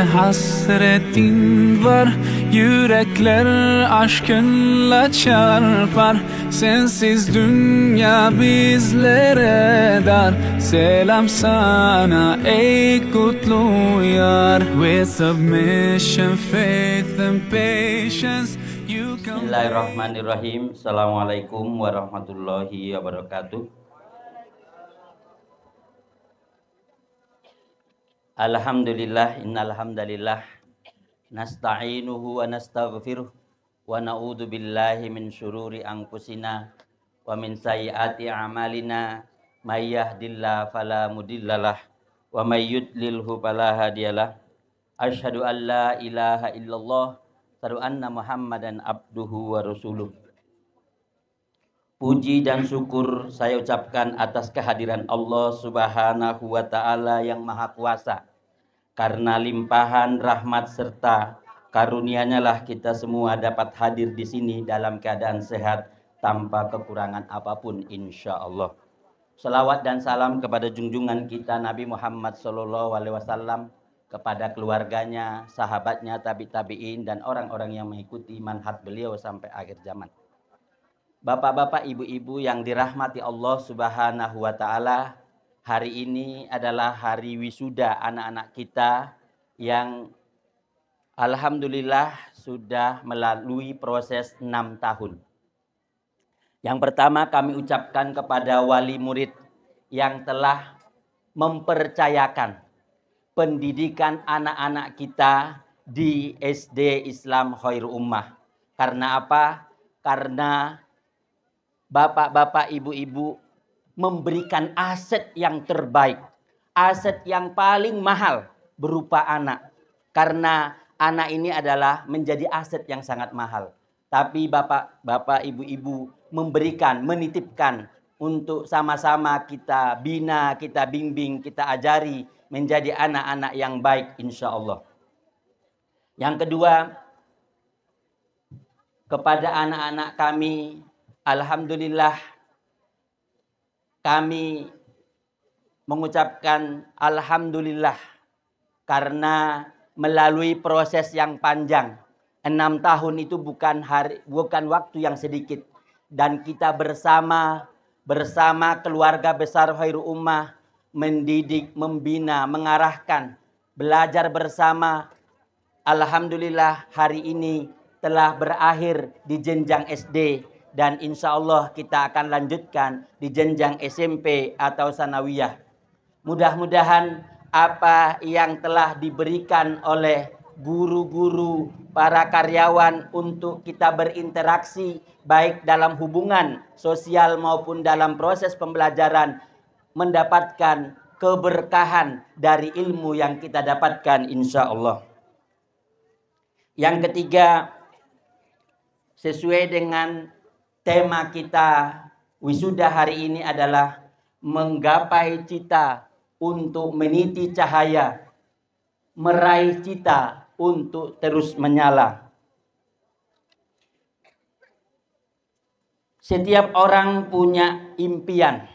hasretin var. Yürekler aşkınla çarpar. Sensiz dünya bizlere dar. Selam sana ey kutlu yar. With submission, faith and patience. Bismillahirrahmanirrahim. Assalamualaikum warahmatullahi wabarakatuh. Alhamdulillah, innalhamdalillah nasta'inuhu wa nastaghfiruh wa na'udzu billahi min syururi anfusina wa min sayyiati a'malina may yahdihillahu fala mudhillalah wa may yudlilhu fala hadiyalah. Asyhadu an la ilaha illallah asyhadu anna Muhammadan abduhu wa rasuluh. Puji dan syukur saya ucapkan atas kehadiran Allah Subhanahu wa Ta'ala yang Maha Kuasa. Karena limpahan rahmat serta karunia-Nya lah kita semua dapat hadir di sini dalam keadaan sehat tanpa kekurangan apapun insya Allah. Selawat dan salam kepada junjungan kita Nabi Muhammad SAW, kepada keluarganya, sahabatnya, tabi'in dan orang-orang yang mengikuti manhaj beliau sampai akhir zaman. Bapak-bapak, ibu-ibu yang dirahmati Allah Subhanahu wa Ta'ala, hari ini adalah hari wisuda anak-anak kita yang alhamdulillah sudah melalui proses 6 tahun. Yang pertama kami ucapkan kepada wali murid yang telah mempercayakan pendidikan anak-anak kita di SD Islam Khairul Ummah. Karena apa? Karena bapak-bapak, ibu-ibu memberikan aset yang terbaik, aset yang paling mahal berupa anak. Karena anak ini adalah menjadi aset yang sangat mahal. Tapi bapak-bapak, ibu-ibu memberikan, menitipkan untuk sama-sama kita bina, kita bimbing, kita ajari menjadi anak-anak yang baik insya Allah. Yang kedua, kepada anak-anak kami, alhamdulillah kami mengucapkan alhamdulillah karena melalui proses yang panjang. 6 tahun itu bukan waktu yang sedikit. Dan kita bersama keluarga besar Khairul Ummah mendidik, membina, mengarahkan, belajar bersama. Alhamdulillah hari ini telah berakhir di jenjang SD. Dan insya Allah kita akan lanjutkan di jenjang SMP atau sanawiyah. Mudah-mudahan apa yang telah diberikan oleh guru-guru, para karyawan untuk kita berinteraksi baik dalam hubungan sosial maupun dalam proses pembelajaran mendapatkan keberkahan dari ilmu yang kita dapatkan insya Allah. Yang ketiga, sesuai dengan tema kita wisuda hari ini adalah menggapai cita untuk meniti cahaya, meraih cita untuk terus menyala. Setiap orang punya impian.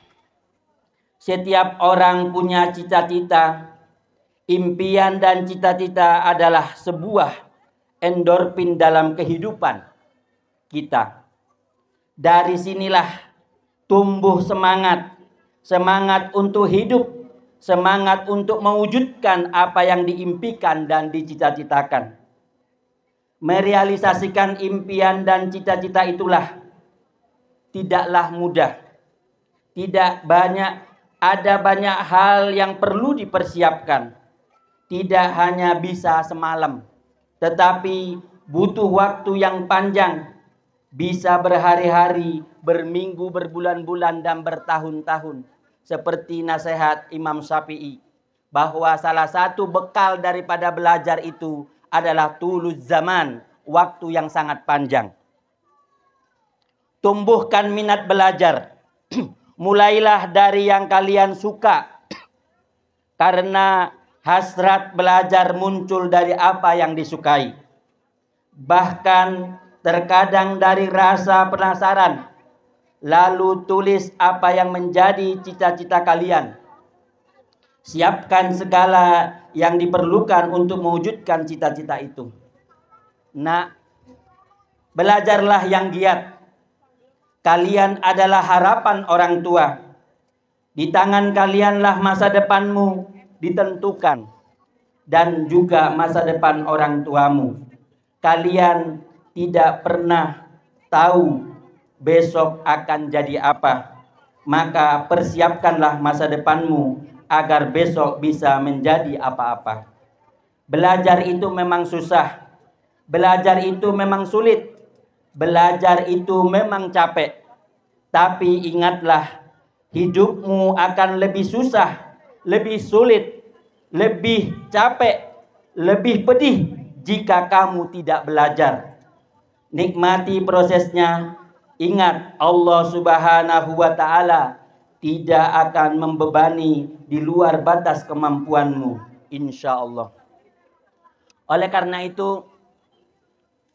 Setiap orang punya cita-cita. Impian dan cita-cita adalah sebuah endorfin dalam kehidupan kita. Dari sinilah tumbuh semangat untuk hidup, semangat untuk mewujudkan apa yang diimpikan dan dicita-citakan. Merealisasikan impian dan cita-cita itulah tidaklah mudah. Ada banyak hal yang perlu dipersiapkan. Tidak hanya bisa semalam, tetapi butuh waktu yang panjang. Bisa berhari-hari, berminggu, berbulan-bulan, dan bertahun-tahun. Seperti nasihat Imam Syafi'i, bahwa salah satu bekal daripada belajar itu adalah tuluz zaman, waktu yang sangat panjang. Tumbuhkan minat belajar. Mulailah dari yang kalian suka. Karena hasrat belajar muncul dari apa yang disukai. Bahkan terkadang dari rasa penasaran. Lalu tulis apa yang menjadi cita-cita kalian. Siapkan segala yang diperlukan untuk mewujudkan cita-cita itu. Nak, belajarlah yang giat. Kalian adalah harapan orang tua. Di tangan kalianlah masa depanmu ditentukan. Dan juga masa depan orang tuamu. Kalian tidak pernah tahu besok akan jadi apa. Maka persiapkanlah masa depanmu agar besok bisa menjadi apa-apa. Belajar itu memang susah. Belajar itu memang sulit. Belajar itu memang capek. Tapi ingatlah, hidupmu akan lebih susah, lebih sulit, lebih capek, lebih pedih jika kamu tidak belajar. Nikmati prosesnya. Ingat, Allah Subhanahu wa Ta'ala tidak akan membebani di luar batas kemampuanmu, insya Allah. Oleh karena itu,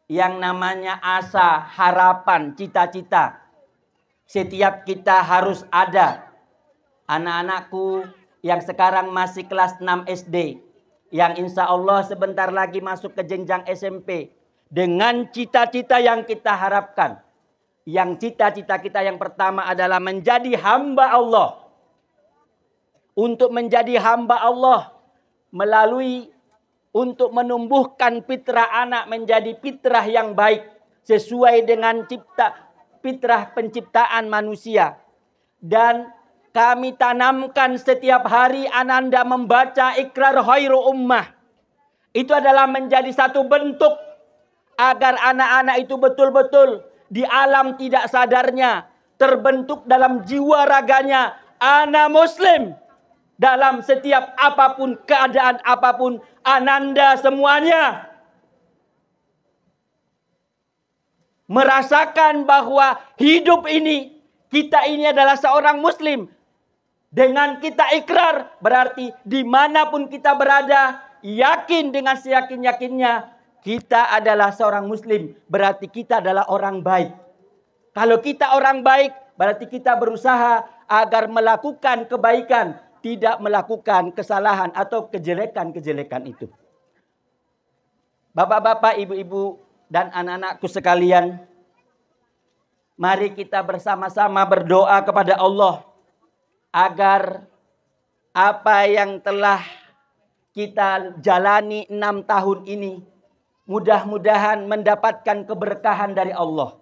yang namanya asa, harapan, cita-cita, setiap kita harus ada. Anak-anakku yang sekarang masih kelas 6 SD, yang insya Allah sebentar lagi masuk ke jenjang SMP, dengan cita-cita yang kita harapkan. Yang cita-cita kita yang pertama adalah menjadi hamba Allah. Untuk menjadi hamba Allah melalui untuk menumbuhkan fitrah anak menjadi fitrah yang baik sesuai dengan fitrah penciptaan manusia. Dan kami tanamkan setiap hari ananda membaca ikrar khairu ummah. Itu adalah menjadi satu bentuk agar anak-anak itu betul-betul di alam tidak sadarnya terbentuk dalam jiwa raganya, ana muslim. Dalam setiap apapun keadaan apapun, ananda semuanya merasakan bahwa hidup ini, kita ini adalah seorang muslim. Dengan kita ikrar, berarti dimanapun kita berada, yakin dengan seyakin-yakinnya, kita adalah seorang muslim, berarti kita adalah orang baik. Kalau kita orang baik, berarti kita berusaha agar melakukan kebaikan, tidak melakukan kesalahan atau kejelekan-kejelekan itu. Bapak-bapak, ibu-ibu, dan anak-anakku sekalian, mari kita bersama-sama berdoa kepada Allah agar apa yang telah kita jalani 6 tahun ini mudah-mudahan mendapatkan keberkahan dari Allah,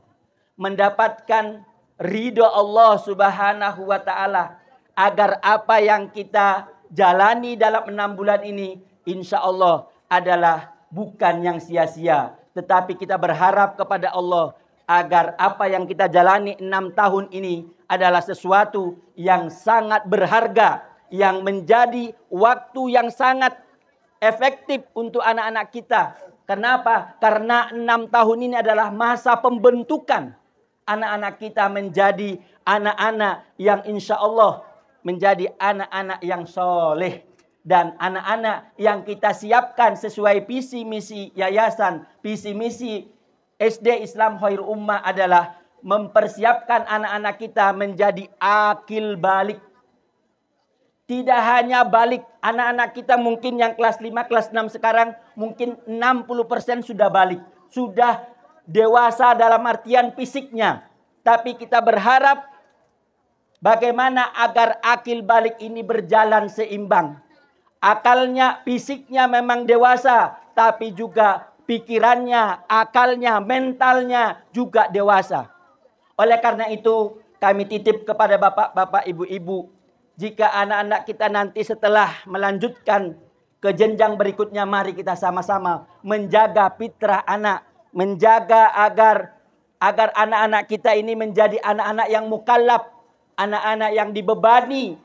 mendapatkan ridho Allah Subhanahu wa Ta'ala, agar apa yang kita jalani dalam 6 bulan ini insya Allah adalah bukan yang sia-sia. Tetapi kita berharap kepada Allah agar apa yang kita jalani 6 tahun ini adalah sesuatu yang sangat berharga, yang menjadi waktu yang sangat efektif untuk anak-anak kita. Kenapa? Karena 6 tahun ini adalah masa pembentukan anak-anak kita menjadi anak-anak yang insya Allah menjadi anak-anak yang soleh. Dan anak-anak yang kita siapkan sesuai visi misi yayasan, visi misi SD Islam Khairul Ummah adalah mempersiapkan anak-anak kita menjadi akil balik. Tidak hanya balik, anak-anak kita mungkin yang kelas 5, kelas 6 sekarang mungkin 60% sudah balik. Sudah dewasa dalam artian fisiknya. Tapi kita berharap bagaimana agar akil balik ini berjalan seimbang. Akalnya, fisiknya memang dewasa, tapi juga pikirannya, akalnya, mentalnya juga dewasa. Oleh karena itu, kami titip kepada bapak-bapak, ibu-ibu, jika anak-anak kita nanti setelah melanjutkan ke jenjang berikutnya, mari kita sama-sama menjaga fitrah anak, menjaga agar anak-anak kita ini menjadi anak-anak yang mukallaf, anak-anak yang dibebani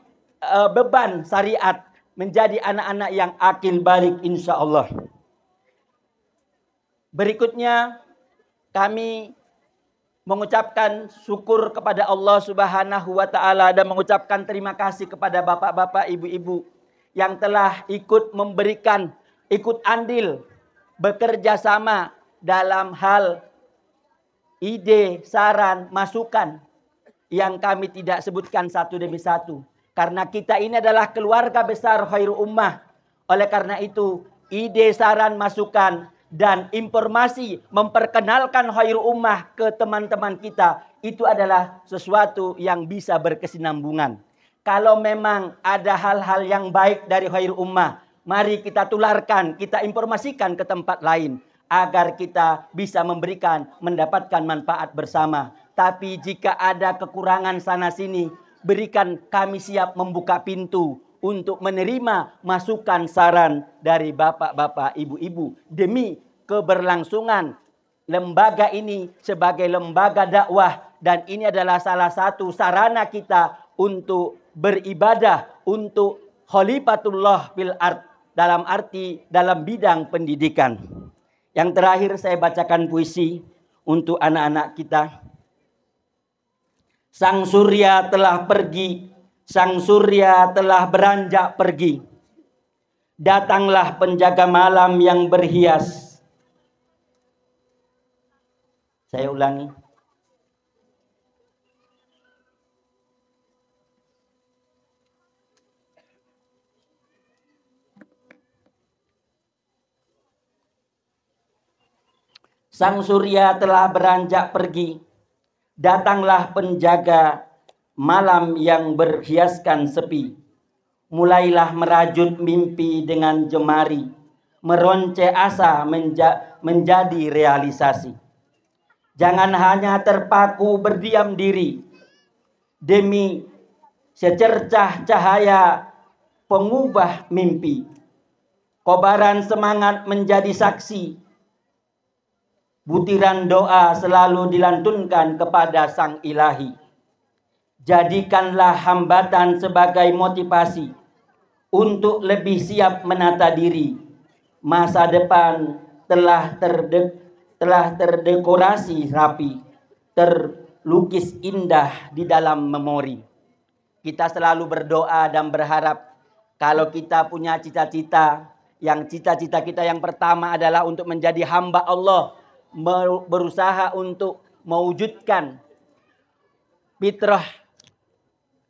beban syariat, menjadi anak-anak yang akil balik insya Allah. Berikutnya kami mengucapkan syukur kepada Allah Subhanahu wa Ta'ala dan mengucapkan terima kasih kepada bapak-bapak, ibu-ibu yang telah ikut memberikan, ikut andil, bekerja sama dalam hal ide, saran, masukan yang kami tidak sebutkan satu demi satu. Karena kita ini adalah keluarga besar Khairul Ummah. Oleh karena itu, ide, saran, masukan, dan informasi memperkenalkan Khairul Ummah ke teman-teman kita, itu adalah sesuatu yang bisa berkesinambungan. Kalau memang ada hal-hal yang baik dari Khairul Ummah, mari kita tularkan, kita informasikan ke tempat lain, agar kita bisa mendapatkan manfaat bersama. Tapi jika ada kekurangan sana-sini, berikan, kami siap membuka pintu untuk menerima masukan saran dari bapak-bapak, ibu-ibu, demi keberlangsungan lembaga ini sebagai lembaga dakwah. Dan ini adalah salah satu sarana kita untuk beribadah, untuk khalifatullah fil ard, dalam arti dalam bidang pendidikan. Yang terakhir saya bacakan puisi untuk anak-anak kita. Sang surya telah pergi, sang surya telah beranjak pergi. Datanglah penjaga malam yang berhias. Saya ulangi. Sang surya telah beranjak pergi. Datanglah penjaga malam yang berhiaskan sepi. Mulailah merajut mimpi dengan jemari. Meronce asa menjadi realisasi. Jangan hanya terpaku berdiam diri. Demi secercah cahaya pengubah mimpi. Kobaran semangat menjadi saksi. Butiran doa selalu dilantunkan kepada Sang Ilahi. Jadikanlah hambatan sebagai motivasi untuk lebih siap menata diri. Masa depan telah terdekorasi rapi, terlukis indah di dalam memori. Kita selalu berdoa dan berharap kalau kita punya cita-cita, yang cita-cita kita yang pertama adalah untuk menjadi hamba Allah, berusaha untuk mewujudkan fitrah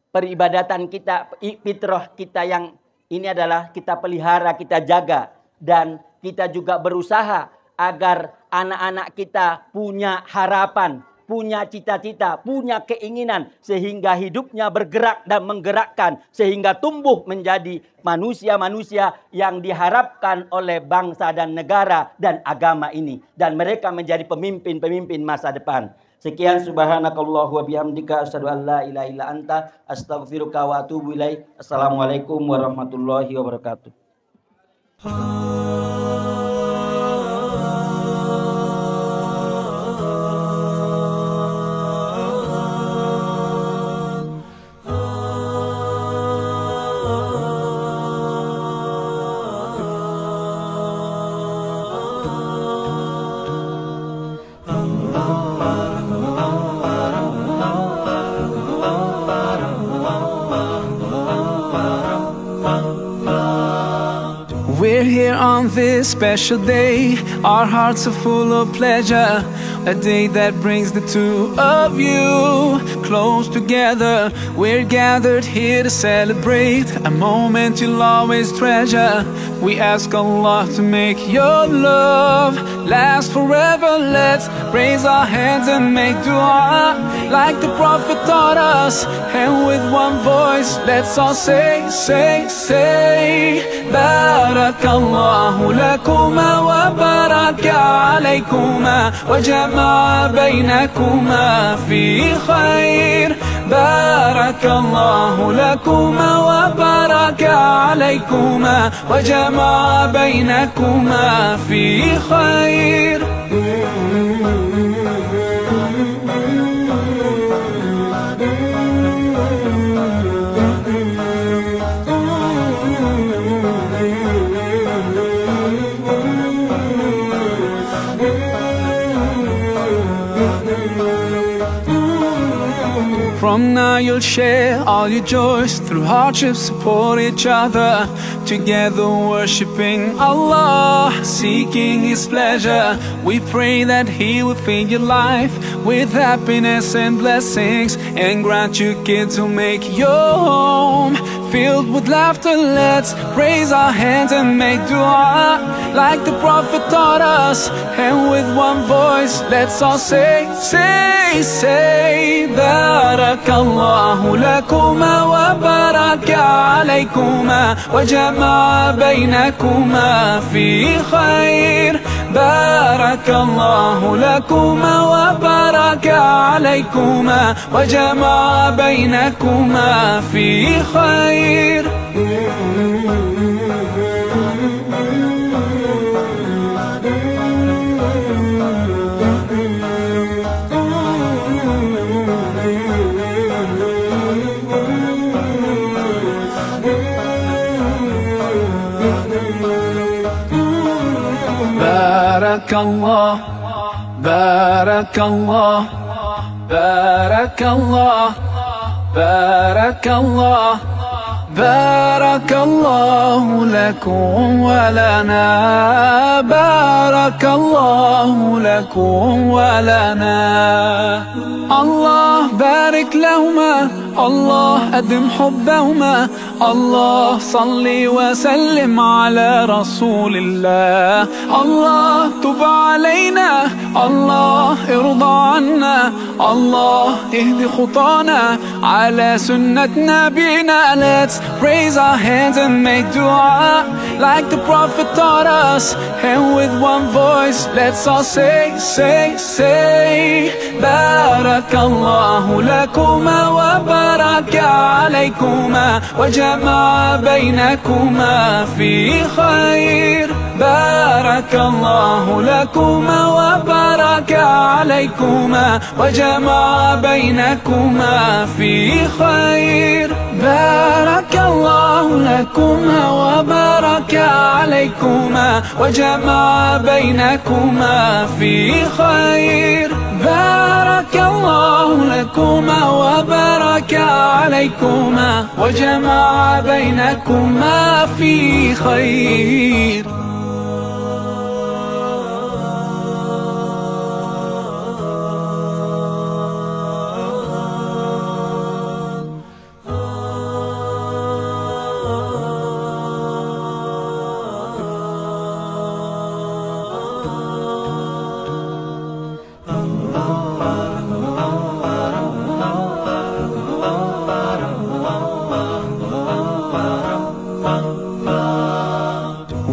peribadatan kita, fitrah kita yang ini adalah kita pelihara, kita jaga, dan kita juga berusaha agar anak-anak kita punya harapan, punya cita-cita, punya keinginan, sehingga hidupnya bergerak dan menggerakkan, sehingga tumbuh menjadi manusia-manusia yang diharapkan oleh bangsa dan negara dan agama ini, dan mereka menjadi pemimpin-pemimpin masa depan. Sekian, subhanakallahu wa bihamdika asyhadu an la ilaha illa anta astaghfiruka wa atubu ilaik. Assalamualaikum warahmatullahi wabarakatuh. We're here on this special day. Our hearts are full of pleasure. A day that brings the two of you close together. We're gathered here to celebrate a moment you'll always treasure. We ask Allah to make your love last forever. Let's raise our hands and make dua like the Prophet taught us. And with one voice, let's all say, Barakallahu lakuma wa baraka alaykuma wa jama'a baynakuma fi khair. Barakallahu lakuma wa baraka alaykuma wa jama'a baynakuma fi khair. From now you'll share all your joys, through hardships support each other, together worshiping Allah, seeking His pleasure. We pray that He will fill your life with happiness and blessings, and grant you kids who make your home filled with laughter. Let's raise our hands and make dua like the Prophet taught us, and with one voice let's all say Barakallahu lakuma wa baraka alaykuma wa jama'a baynakuma fi khair. Barakallahu lakuma wa baraka alaykuma wa jama'a baynakuma fi khair. Barakallah, Barakallah, Barakallah, Barakallah, Barakallahu lakum wa lana, Barakallahu lakum wa lana. Allah barik lahuma, Allah adim hubbahuma, Allah salli wa sallim ala rasulillah. Allah tub alayna, Allah irda anna, Allah ihdi khutana ala sunnat nabina. Let's raise our hands and make dua like the Prophet taught us, and with one voice let's all say Barakallahu lakuma wa baraka alaykuma wa jama'a baynakuma fi khair. Barakallahu lakuma wa baraka alaykuma wa jama'a baynakuma fi khair. Barakallahu lakuma wa baraka alaykuma wa jama'a baynakuma fi khair. Barakallahu lakuma wa baraka alaykuma wa jama'a baynakuma fi khair.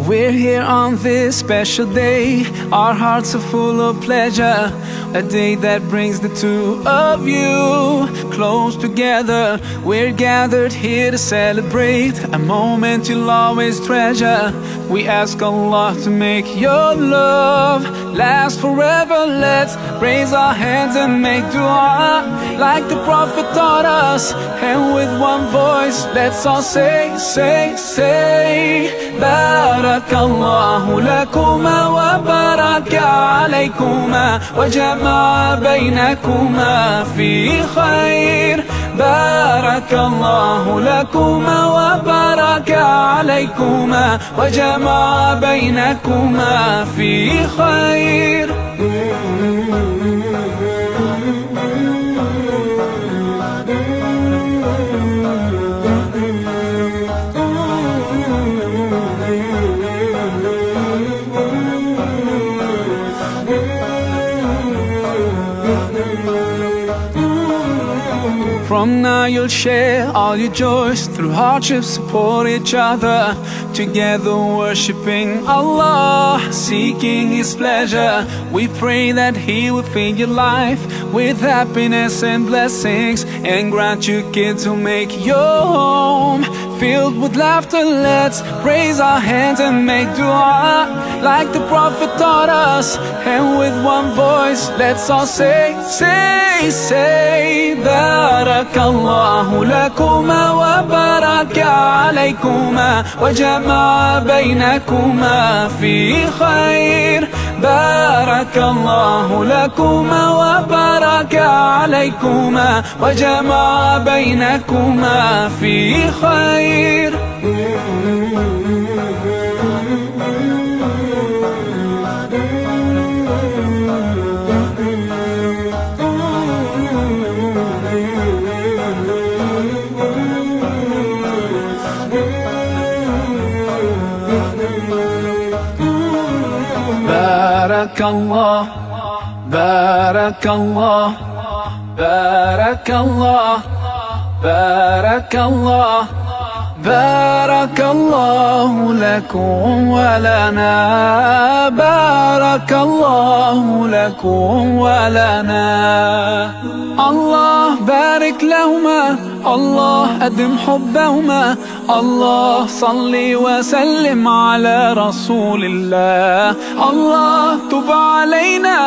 We're here on this special day, our hearts are full of pleasure, a day that brings the two of you close together. We're gathered here to celebrate a moment you'll always treasure. We ask Allah to make your love last forever. Let's raise our hands and make dua like the Prophet taught us, and with one voice let's all say Barakallahu lakuma wa baraka alaykuma wa jama'a baynakuma fi khair. Barakallahu lakuma wa baraka alaykuma wa jama'a baynakuma fi khair. From now you'll share all your joys, through hardships support each other, together worshiping Allah, seeking His pleasure. We pray that He will fill your life with happiness and blessings, and grant you kids who make your home filled with laughter. Let's raise our hands and make dua like the Prophet taught us, and with one voice let's all say Barakallahu lakuma wa baraka alaykuma wa jama'a baynakuma fi khair. بارك الله لكما وبارك عليكما وجمع بينكما في خير. بارك الله بارك الله بارك الله بارك الله بارك الله لكم ولنا بارك الله لكم ولنا. الله بارك لهما الله أدم حبهما الله صل وسلم على رسول الله. الله تب علينا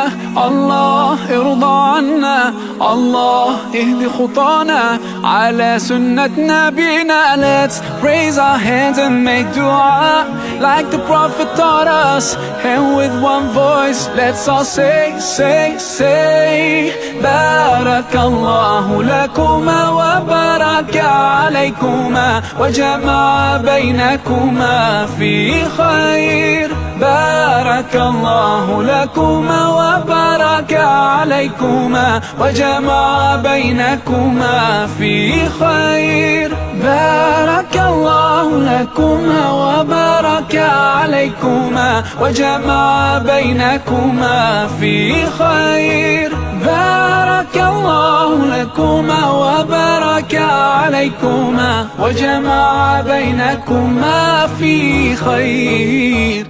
الله ارضى عنا الله اهد خطانا على سنة نبينا. Let's raise our hands and make dua like the Prophet taught us, and with one voice let's all say بارك الله لكما وبارك عليكما وجمع بينكما في خير. بارك الله لكما وبارك عليكما وجمع بينكما في خير. بارك الله لكما وبارك عليكما وجمع بينكما في خير. بارك الله لكما وبارك عليكما وجمع بينكما في خير.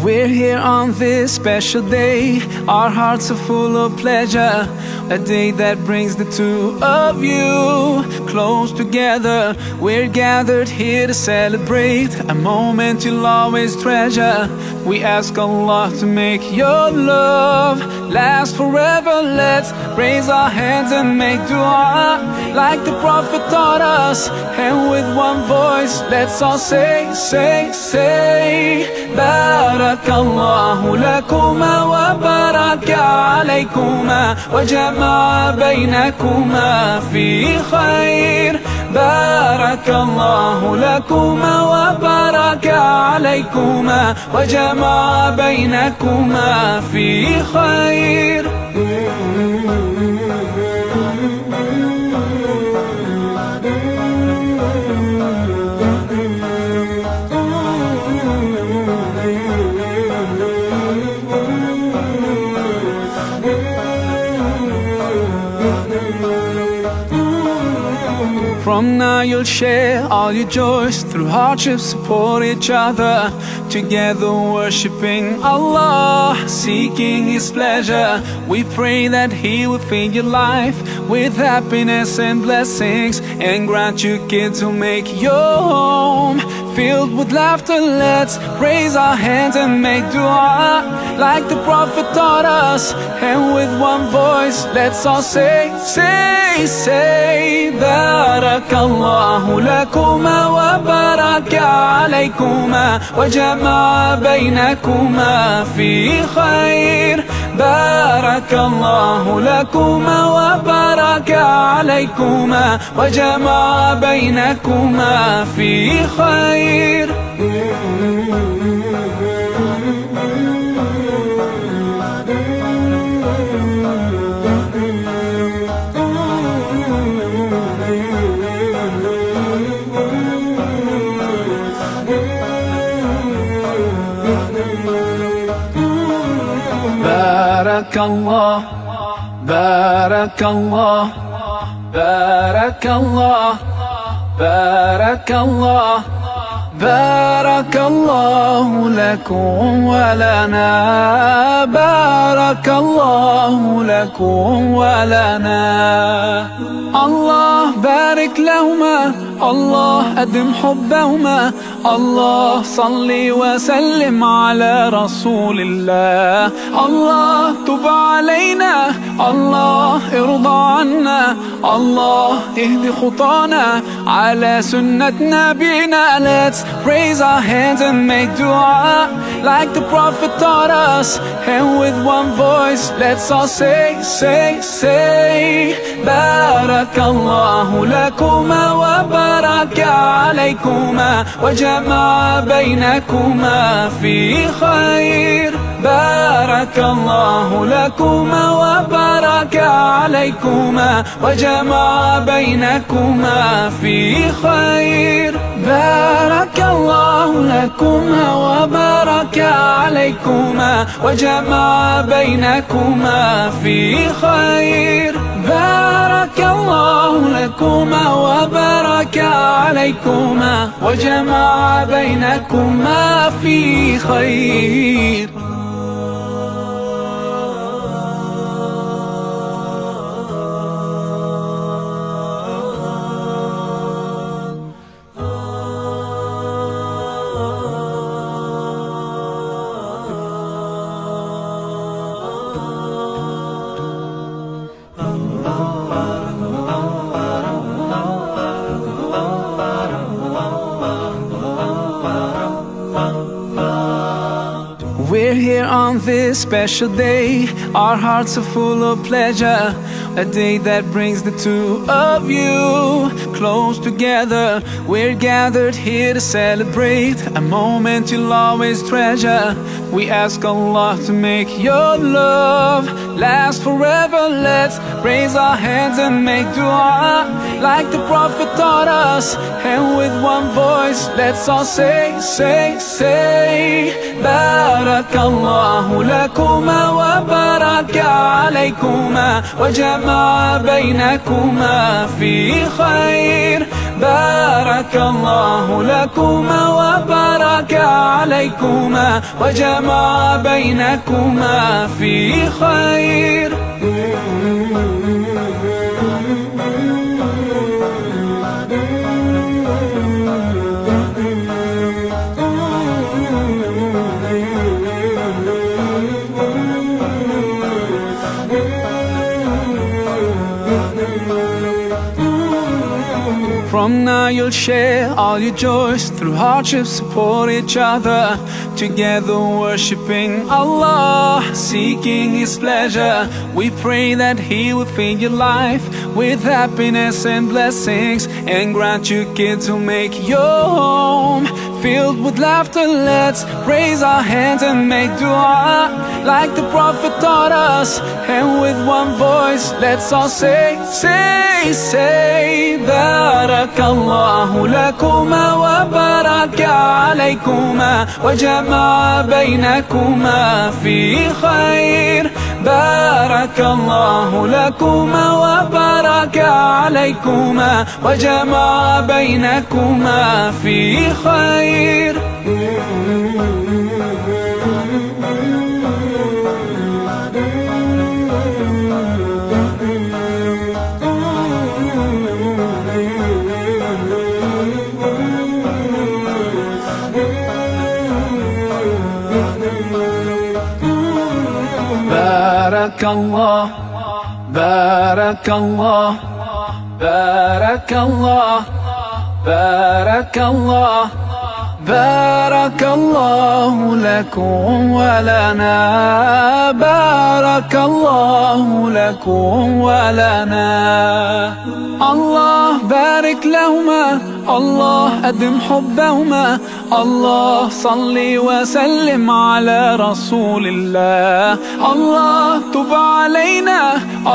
We're here on this special day, our hearts are full of pleasure, a day that brings the two of you close together. We're gathered here to celebrate a moment you'll always treasure. We ask Allah to make your love last forever. Let's raise our hands and make dua like the Prophet taught us, and with one voice let's all say بارك الله لكما وبارك عليكما وجمع بينكما في خير. بارك الله لكما وبارك عليكما وجمع بينكما في خير. From now you'll share all your joys, through hardships support each other, together worshipping Allah, seeking His pleasure. We pray that He will fill your life with happiness and blessings, and grant you kids who make your home filled with laughter. Let's raise our hands and make dua like the Prophet taught us, and with one voice let's all say بارك الله لكما وبارك عليكما وجمع بينكما في خير. بارك الله لكما وبارك عليكما وجمع بينكما في خير. بارك الله بارك الله بارك الله بارك الله بارك الله لكم ولنا، بارك الله لكم ولنا. الله بارك لهما، الله أدم حبهما، الله صل وسلم على رسول الله. الله تب علينا، الله ارضى عنا، الله اهد خطانا على سنة نبينا. Let's raise our hands and make dua like the Prophet taught us, and with one voice let's all say, say, say. بارك الله لكما وبارك عليكما وجمع بينكما في خير. بارك الله لكما وبارك عليكما وجمع بينكما في خير. بارك الله لكما وبارك عليكما وجمع بينكما في خير. بارك الله لكما وبارك عليكما وجمع بينكما في خير. We're here on this special day, our hearts are full of pleasure, a day that brings the two of you close together. We're gathered here to celebrate a moment you'll always treasure. We ask Allah to make your love last forever. Let's raise our hands and make dua like the Prophet taught us, and with one voice let's all say, say, say. بارك الله لكما وبارك عليكما وجمع بينكما في خير. بارك الله لكما وبارك عليكما وجمع بينكما في خير. From now you'll share all your joys, through hardships support each other, together worshipping Allah, seeking His pleasure. We pray that He will fill your life with happiness and blessings, and grant you kids who make your home filled with laughter. Let's raise our hands and make dua like the Prophet taught us, and with one voice let's all say, say, say. بارك الله لكما وبارك عليكما وجمع بينكما في خير. بارك الله لكما وبارك عليكما وجمع بينكما في خير. بارك الله، بارك الله، بارك الله، بارك الله، بارك الله لكم ولنا، بارك الله لكم ولنا. الله بارك لهما، الله أدم حبهما، الله صل وسلم على رسول الله. الله تب علينا،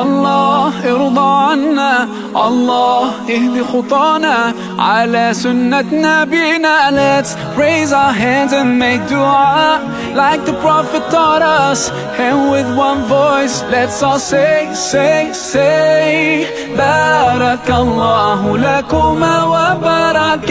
الله ارضى عنا، الله اهد خطانا على سنة نبينا. Let's raise our hands and make dua like the Prophet taught us, and with one voice let's all say, say, say. بارك الله لكما وبارك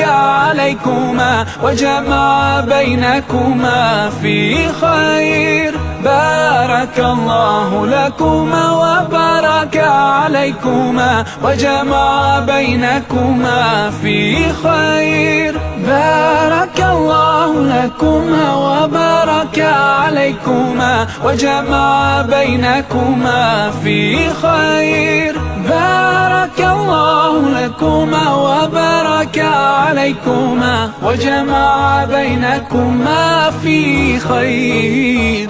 عليكما وجمع بينكما في خير. بارك الله لكما وبارك عليكما وجمع بينكما في خير. بارك الله لكما وبارك عليكما وجمع بينكما في خير. بارك الله لكما وبارك عليكما وجمع بينكما في خير.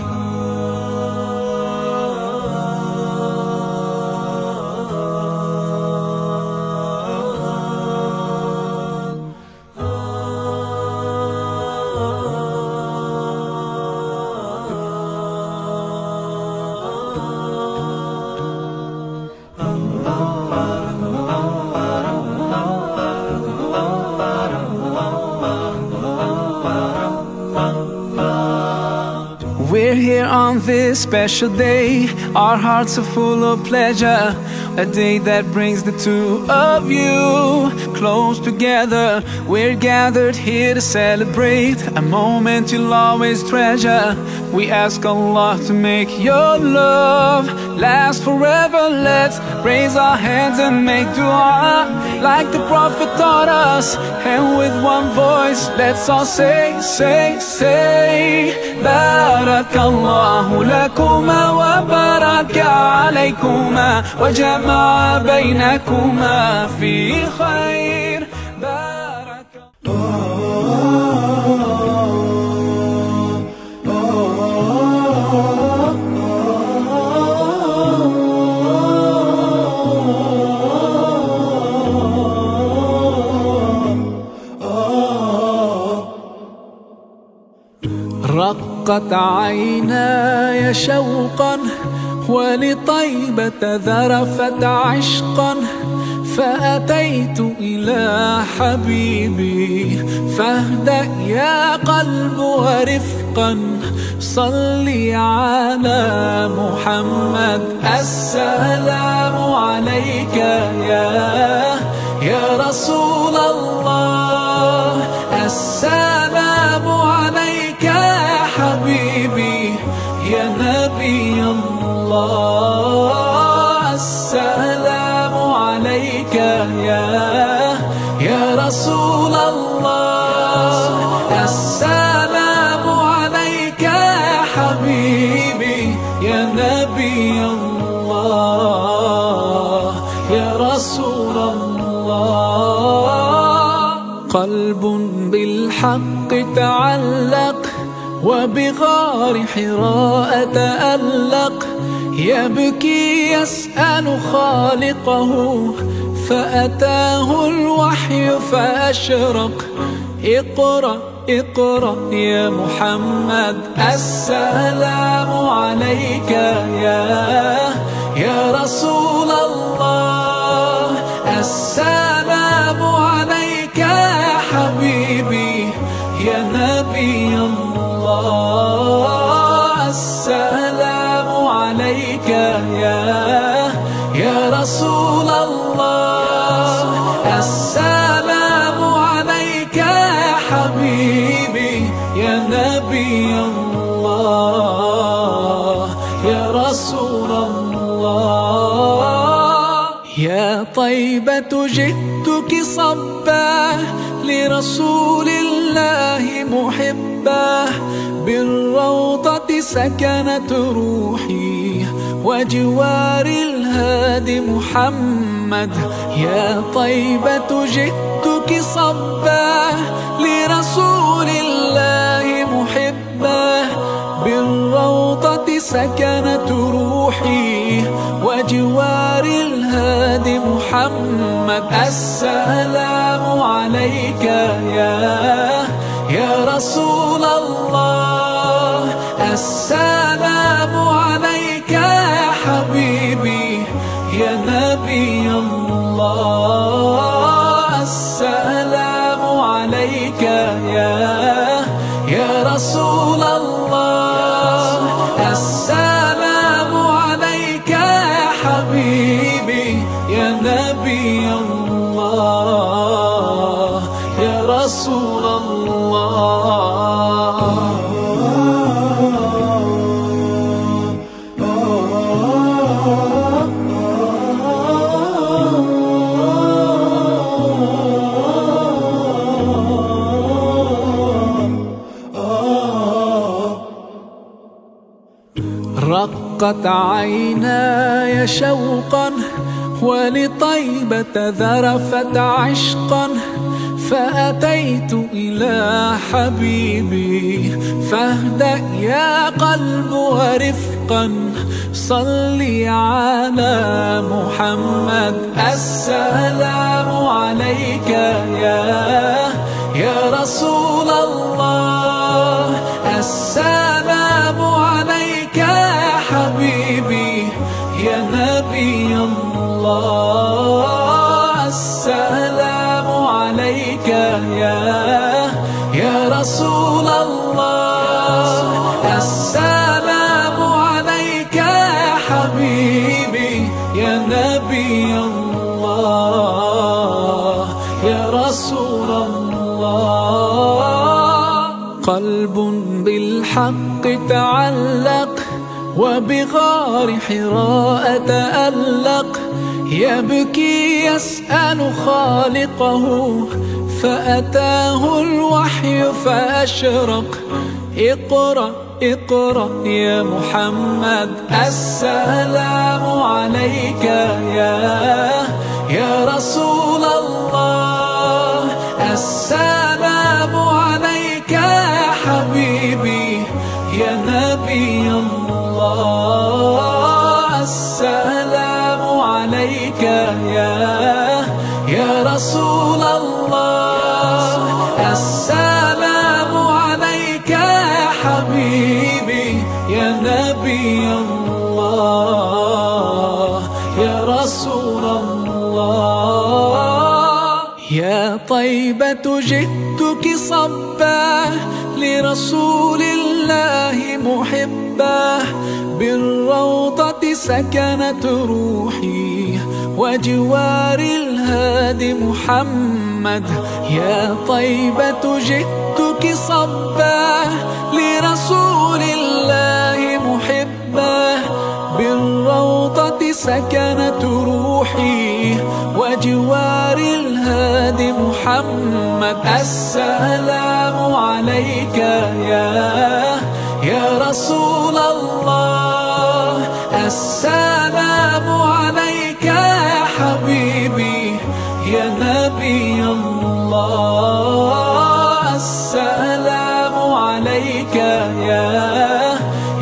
We're here on this special day, our hearts are full of pleasure, a day that brings the two of you close together. We're gathered here to celebrate a moment you'll always treasure. We ask Allah to make your love last forever. Let's raise our hands and make dua like the Prophet taught us, and with one voice let's all say بارك الله لكما وبارك عليكما وجمع بينكما في خير. رقت عيناي شوقا ولطيبة ذرفت عشقا، فأتيت إلى حبيبي فاهدأ يا قلب ورفقا. صلي على محمد السلام عليك يا رسول الله. السلام عليك يا حبيبي يا نبي الله. السلام عليك يا رسول الله. السلام عليك يا حبيبي يا نبي الله يا رسول الله. قلب بالحق تعلق وبغار حراء تألق، يبكي يسأل خالقه فأتاه الوحي فأشرق. اقرأ اقرأ يا محمد السلام عليك يا رسول الله. السلام عليك يا حبيبي يا نبي الله. السلام عليك يا رسول الله. السلام عليك يا حبيبي يا نبي الله يا رسول الله. يا طيبة جئتك صبا لرسول الله محبا، بالروضة سكنت روحي وجوار الهادي محمد. يا طيبة جئتك صبا لرسول الله محبا، بالروضة سكنت روحي وجوار الهادي محمد. السلام عليك يا رسول الله. السلام عليك يا حبيبي يا نبي الله. السلام عليك يا رسول الله. السلام عليك يا حبيبي يا نبي الله يا رسول رسول الله. رقت عيناي شوقا ولطيبة ذرفت عشقا، فأتيت إلى حبيبي فاهدأ يا قلب ورفقا، صلي على محمد. السلام عليك يا رسول الله، السلام عليك يا حبيبي يا نبي الله، السلام عليك يا رسول الله، السلام عليك يا حبيبي يا نبي الله يا رسول الله. قلب بالحق تعلق وبغار حراء تألق، يبكي يسأل خالقه فأتاه الوحي فأشرق. اقرأ اقرأ يا محمد، السلام عليك يا رسول الله، السلام عليك يا حبيبي يا نبي الله، السلام عليك يا رسول الله، السلام عليك يا حبيبي يا نبي الله يا رسول الله. يا طيبة جئتك صبا لرسول الله محبا، بالروضة سكنت روحي وجوار الهادي محمد. يا طيبة جئتك صبا لرسول الله محبا، بالروضة سكنت روحي وجوار الهادي محمد. السلام عليك يا رسول الله، السلام عليك يا حبيبي يا نبي الله، السلام عليك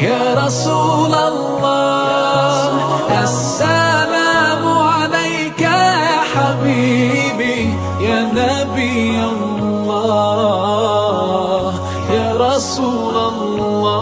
يا رسول الله، السلام عليك يا حبيبي يا نبي الله يا رسول الله.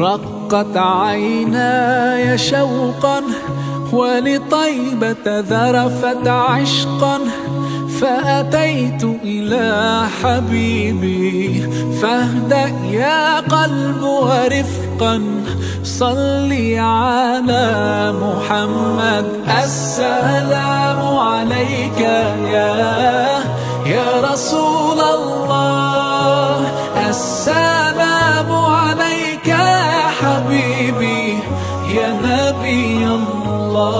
رقت عيناي شوقا ولطيبة ذرفت عشقا، فأتيت إلى حبيبي فاهدأ يا قلب ورفقا، صلي على محمد. السلام عليك يا رسول الله، السلام عليك يا حبيبي يا نبي الله،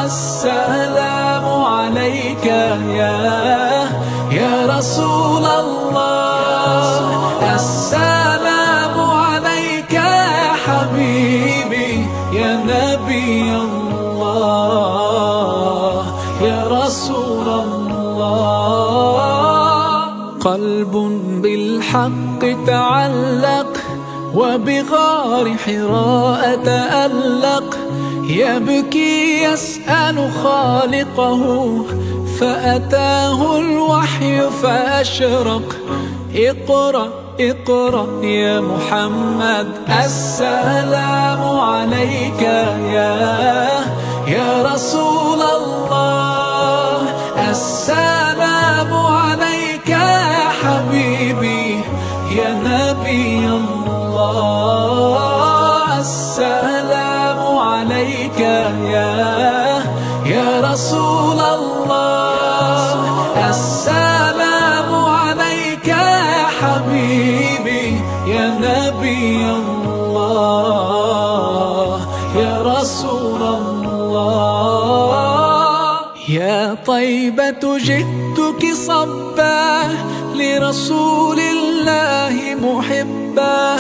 السلام عليك يا رسول الله، السلام عليك يا حبيبي يا نبي الله يا رسول الله. قلب بالحق تعلق وبغار حراء تألق، يبكي يسأل خالقه فأتاه الوحي فأشرق. اقرأ اقرأ يا محمد، السلام عليك يا رسول يا رسول الله. السلام عليك يا حبيبي يا نبي الله يا رسول الله. يا طيبة جئتك صبا لرسول الله محبا،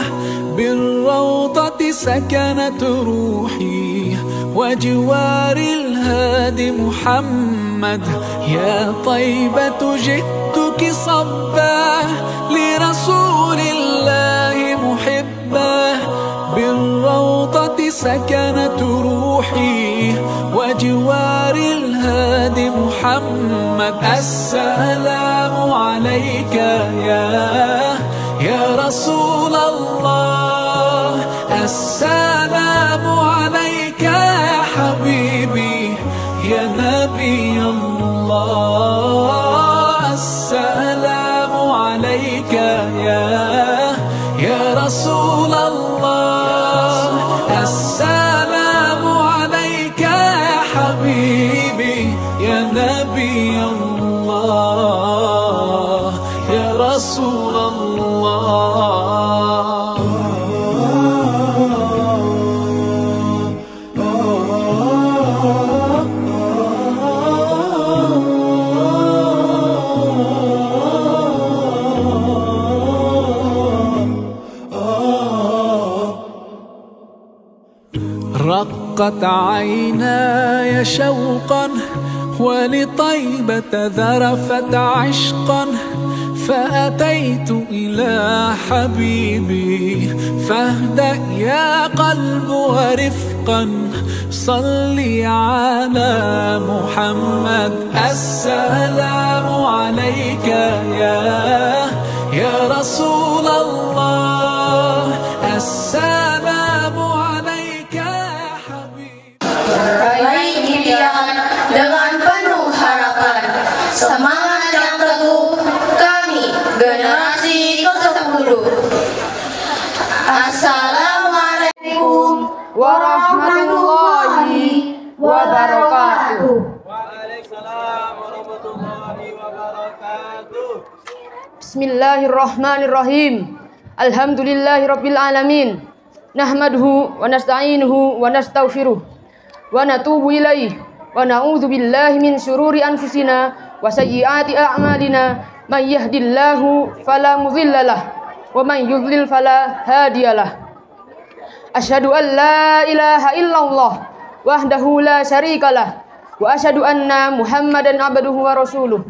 بالروضة سكنت روحي وجوار الهادي محمد. يا طيبة جئتك صبا لرسول الله محبا، بالروضة سكنت روحي وجوار الهادي محمد. السلام عليك يا رسول الله. السلام عليك يا حبيبي يا نبي الله. السلام عليك يا رسول الله. السلام عليك يا حبيبي يا نبي الله يا رسول الله. رقت عيناي شوقا ولطيبة ذرفت عشقا، فأتيت إلى حبيبي فاهدأ يا قلب ورفقا، صلي على محمد. السلام عليك يا رسول الله. السلام عليك يا حبيبي. Meraih impian dengan penuh harapan, semangat yang teguh kami generasi ke-10. Assalamualaikum warahmatullahi wabarakatuh. Waalaikumsalam warahmatullahi wabarakatuh. Bismillahirrahmanirrahim. Alhamdulillahirabbil alamin. Nahmaduhu wa nasta'inuhu wa nastaghfiruh wa natubu ilaihi wa na'udzu billahi min syururi anfusina wa sayyiati a'malina. May yahdihillahu fala mudhillalah wa may yudlil fala hadiyalah. Asyhadu an la ilaha illallah wahdahu la syarikalah wa asyhadu anna Muhammadan abduhu wa rasuluh.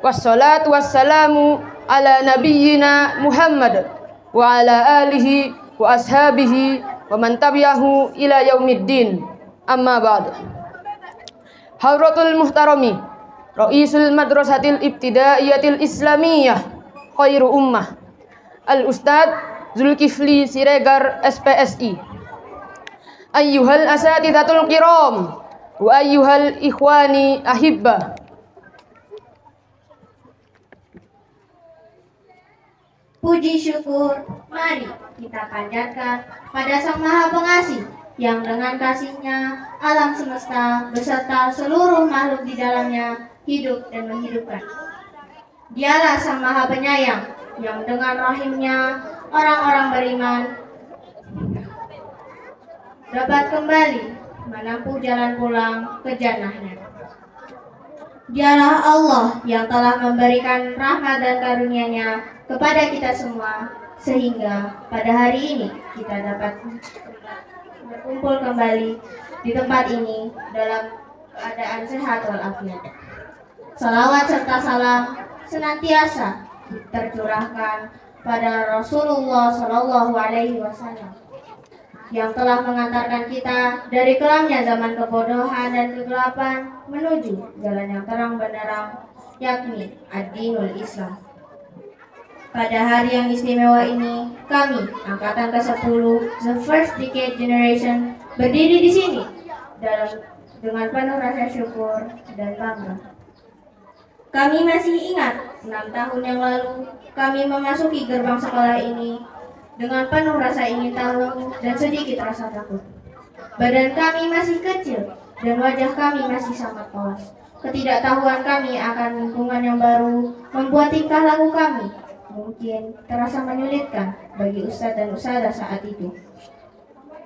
Wassalatu wassalamu ala nabiyyina Muhammad wa ala alihi wa ashabihi wa man tabi'ahu ila yaumiddin. Amma ba'd. Hadratul muhtarami Raisul Madrasatil Ibtidaiyatil Islamiyah Khairu Ummah Al-Ustadz Zulkifli Siregar SPSI. Ayyuhal asatidatul kiram wa ayyuhal ikhwani ahibba. Puji syukur mari kita panjatkan pada Sang Maha Pengasih yang dengan kasih-Nya alam semesta beserta seluruh makhluk di dalamnya hidup dan menghidupkan. Dialah Sang Maha Penyayang yang dengan rahim-Nya orang-orang beriman dapat kembali menempuh jalan pulang ke jannah-Nya. Dialah Allah yang telah memberikan rahmat dan karunia-Nya kepada kita semua, sehingga pada hari ini kita dapat berkumpul kembali di tempat ini dalam keadaan sehat walafiat. Salawat serta salam senantiasa tercurahkan pada Rasulullah Shallallahu Alaihi Wasallam yang telah mengantarkan kita dari kelamnya zaman kebodohan dan kegelapan menuju jalan yang terang benderang, yakni ad-dinul Islam. Pada hari yang istimewa ini, kami, angkatan ke-10, the first decade generation, berdiri di sini dengan penuh rasa syukur dan bangga. Kami masih ingat 6 tahun yang lalu, kami memasuki gerbang sekolah ini dengan penuh rasa ingin tahu dan sedikit rasa takut. Badan kami masih kecil, dan wajah kami masih sangat polos. Ketidaktahuan kami akan lingkungan yang baru membuat tingkah laku kami mungkin terasa menyulitkan bagi ustadz dan ustadzah saat itu.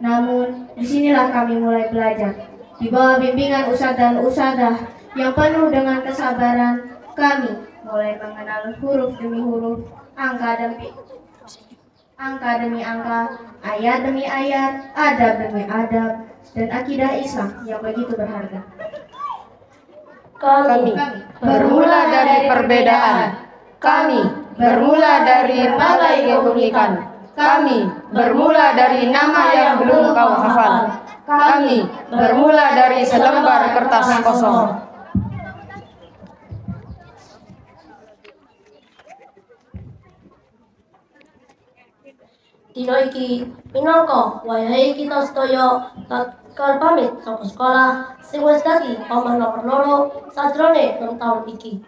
Namun, disinilah kami mulai belajar. Di bawah bimbingan ustadz dan ustadzah yang penuh dengan kesabaran, kami mulai mengenal huruf demi huruf, angka demi angka, ayat demi ayat, adab demi adab, dan akidah Islam yang begitu berharga. Kami bermula dari perbedaan. Kami bermula dari berbagai keunikan. Kami bermula dari nama yang belum kau hafal. Kami bermula dari selembar kertas kosong. Dina iki minangka wayahe kita sedaya bakal pamit saka sekolah sing wis dadi omah nomor 2 sajrone 6 tahun iki.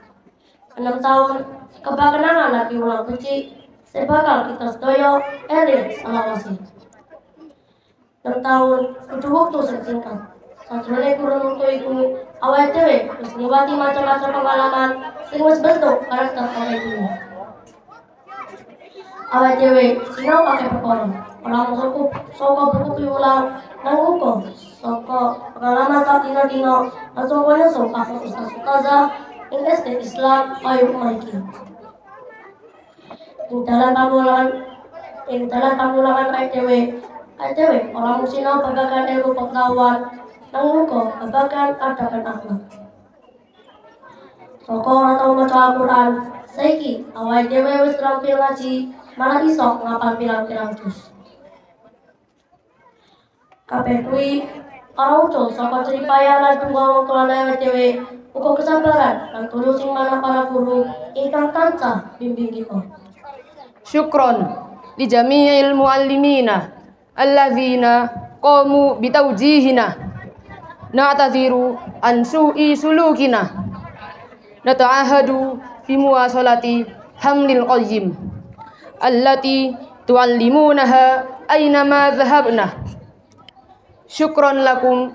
6 tahun kebakenangan lagi ulang becik sing bakal kita sedaya eling selawase. 6 tahun kudu wektu sing singkat. Sajrone kurun wektu iku awake dhewe wis ngliwati macam-macam pengalaman sing wis bentuk karakter awake dhewe. Awake dhewe sinau pakai perkara, ora cukup saka buku piwulang, nang uga saka pengalaman sak dina-dina, lan saka nyusul kakek ustaz-ustazah ing SD Islam ayo iki. Ing dalan pamulangan awake dhewe ora mung sinau babagan ilmu pengetahuan, nang uga babagan adab dan akhlak. Saka ora tau maca Al-Qur'an, saiki awake dhewe wis terampil ngaji, malah iso ngapal pirang-pirang juz. Kabeh kuwi ora ucul saka jeripaya lan tunggal wong awake dhewe, uga kesabaran lan tulus sing manah para guru ingkang tansah bimbing kita. Syukron li jami'il muallimina alladzina qamu bitawjihina. Na'tadhiru an su'i sulukina. Nata'ahadu fi muwasalati hamlil qayyim allati tuallimunaha aynama dhahabna. Syukron lakum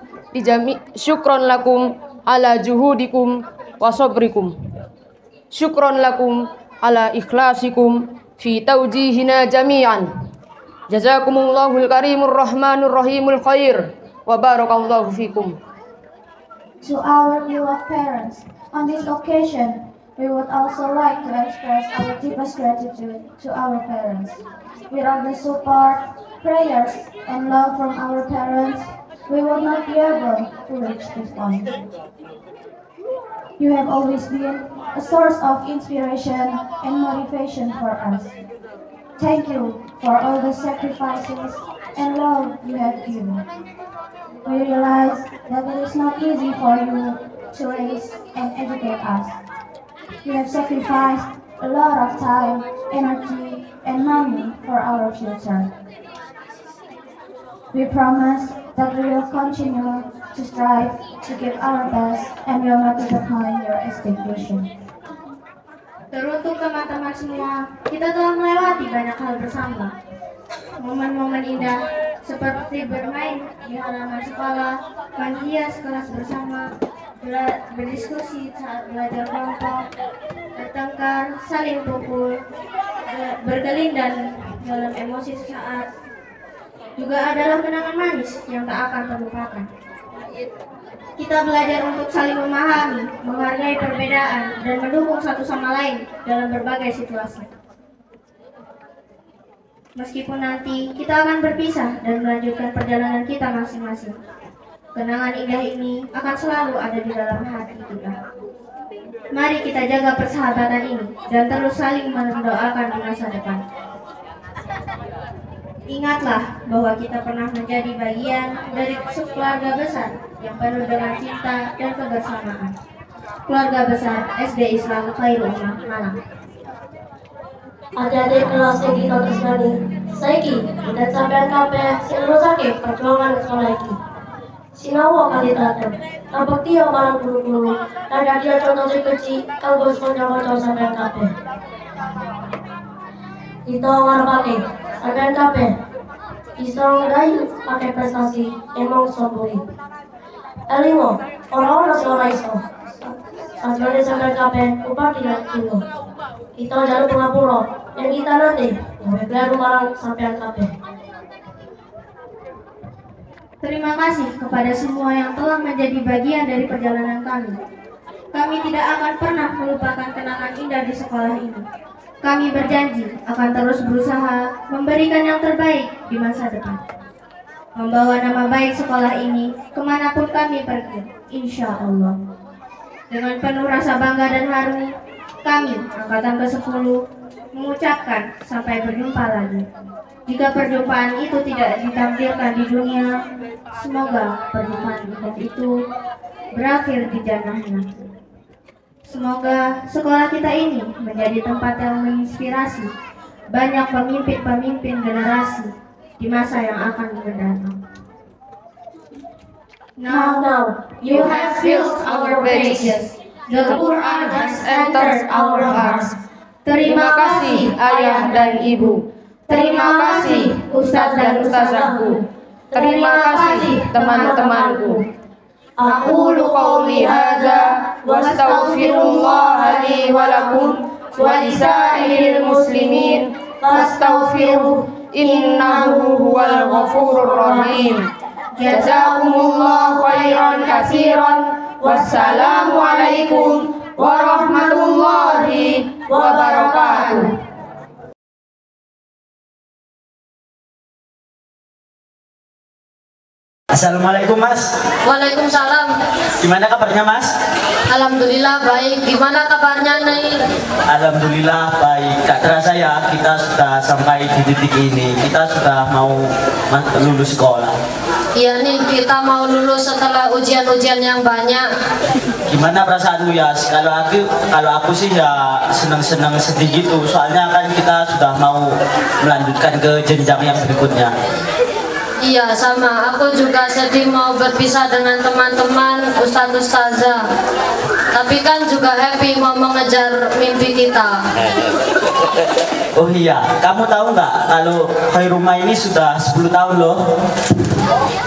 ala juhudikum wa sabrikum. Syukron lakum ala ikhlasikum fi tawjihina jami'an. Jazakumullahu karimur rahmanur rahimul khair wa barakallahu fikum. To our beloved parents, on this occasion, we would also like to express our deepest gratitude to our parents. Without the support, prayers, and love from our parents, we would not be able to reach this point. You have always been a source of inspiration and motivation for us. Thank you for all the sacrifices and love you have given. We realize that it is not easy for you to raise and educate us. You have sacrificed a lot of time, energy, and money for our future. We promise that we will continue to strive to give our best and will not disappoint your expectation. Teruntuk teman-teman semua, kita telah melewati banyak hal bersama. Momen-momen indah seperti bermain di halaman sekolah, menghias kelas bersama, berdiskusi saat belajar kelompok, bertengkar, saling pukul, bergelindan dalam emosi sesaat, juga adalah kenangan manis yang tak akan terlupakan. Kita belajar untuk saling memahami, menghargai perbedaan, dan mendukung satu sama lain dalam berbagai situasi. Meskipun nanti kita akan berpisah dan melanjutkan perjalanan kita masing-masing, kenangan indah ini akan selalu ada di dalam hati kita. Mari kita jaga persahabatan ini dan terus saling mendoakan di masa depan. Ingatlah bahwa kita pernah menjadi bagian dari keluarga besar yang penuh dengan cinta dan kebersamaan. Keluarga besar SD Islam Khairul Ummah Malang. Adik-adik kelas yang kita tresnani, saiki dan sampean kabeh sing nerusake perjuangan sekolah iki. Sinau kali telaten, kabekti marang guru-guru, lan dadi contoh sing kecil kanggo kanca-kanca sampean kabeh. Kita ngarepake sampean kabeh bisa nggayu pakai prestasi emang sombong. Elingo, orang-orang sing ora iso. Sajroning sampeyan kabeh upati lan ingo. Kita njaluk pangapura yen kita nanti gawe kleru marang sampeyan kabeh. Terima kasih kepada semua yang telah menjadi bagian dari perjalanan kami. Kami tidak akan pernah melupakan kenangan indah di sekolah ini. Kami berjanji akan terus berusaha memberikan yang terbaik di masa depan. Membawa nama baik sekolah ini kemanapun kami pergi, insya Allah. Dengan penuh rasa bangga dan haru, kami, angkatan ke-10, mengucapkan sampai berjumpa lagi. Jika perjumpaan itu tidak ditampilkan di dunia, semoga perjumpaan indah itu berakhir di jannahnya. Semoga sekolah kita ini menjadi tempat yang menginspirasi banyak pemimpin-pemimpin generasi di masa yang akan mendatang. Now, you have filled our pages. The Quran has entered our hearts. Terima kasih ayah dan ibu. Terima kasih ustadz dan ustazahku. Terima kasih teman-temanku. Aqulu qawli hadza wa astaghfirullah li wa lakum wa lisairil muslimin fastaghfiruh innahu huwal ghafurur rahim. Jazakumullah khairan katsiran. Wassalamu alaikum warahmatullahi wabarakatuh. Assalamualaikum Mas. Waalaikumsalam. Gimana kabarnya Mas? Alhamdulillah baik. Gimana kabarnya nih? Alhamdulillah baik. Gak terasa ya kita sudah sampai di titik ini. Kita sudah mau lulus sekolah. Iya nih, kita mau lulus setelah ujian-ujian yang banyak. Gimana perasaanmu ya? Kalau aku sih ya senang-senang sedih gitu. Soalnya kan kita sudah mau melanjutkan ke jenjang yang berikutnya. Iya sama, aku juga sedih mau berpisah dengan teman-teman Ustadz Ustazah. Tapi kan juga happy mau mengejar mimpi kita. Oh iya, kamu tahu nggak kalau Khairumah ini sudah 10 tahun loh.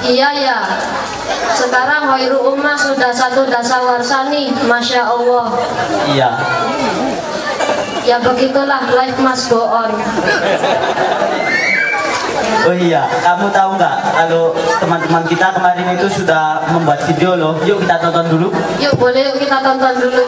Iya ya, sekarang Khairul Ummah sudah 1 dasawarsa nih, Masya Allah. Iya. Ya begitulah, life must go on. Oh iya, kamu tahu nggak kalau teman-teman kita kemarin itu sudah membuat video loh. Yuk kita tonton dulu. Yuk boleh, yuk kita tonton dulu.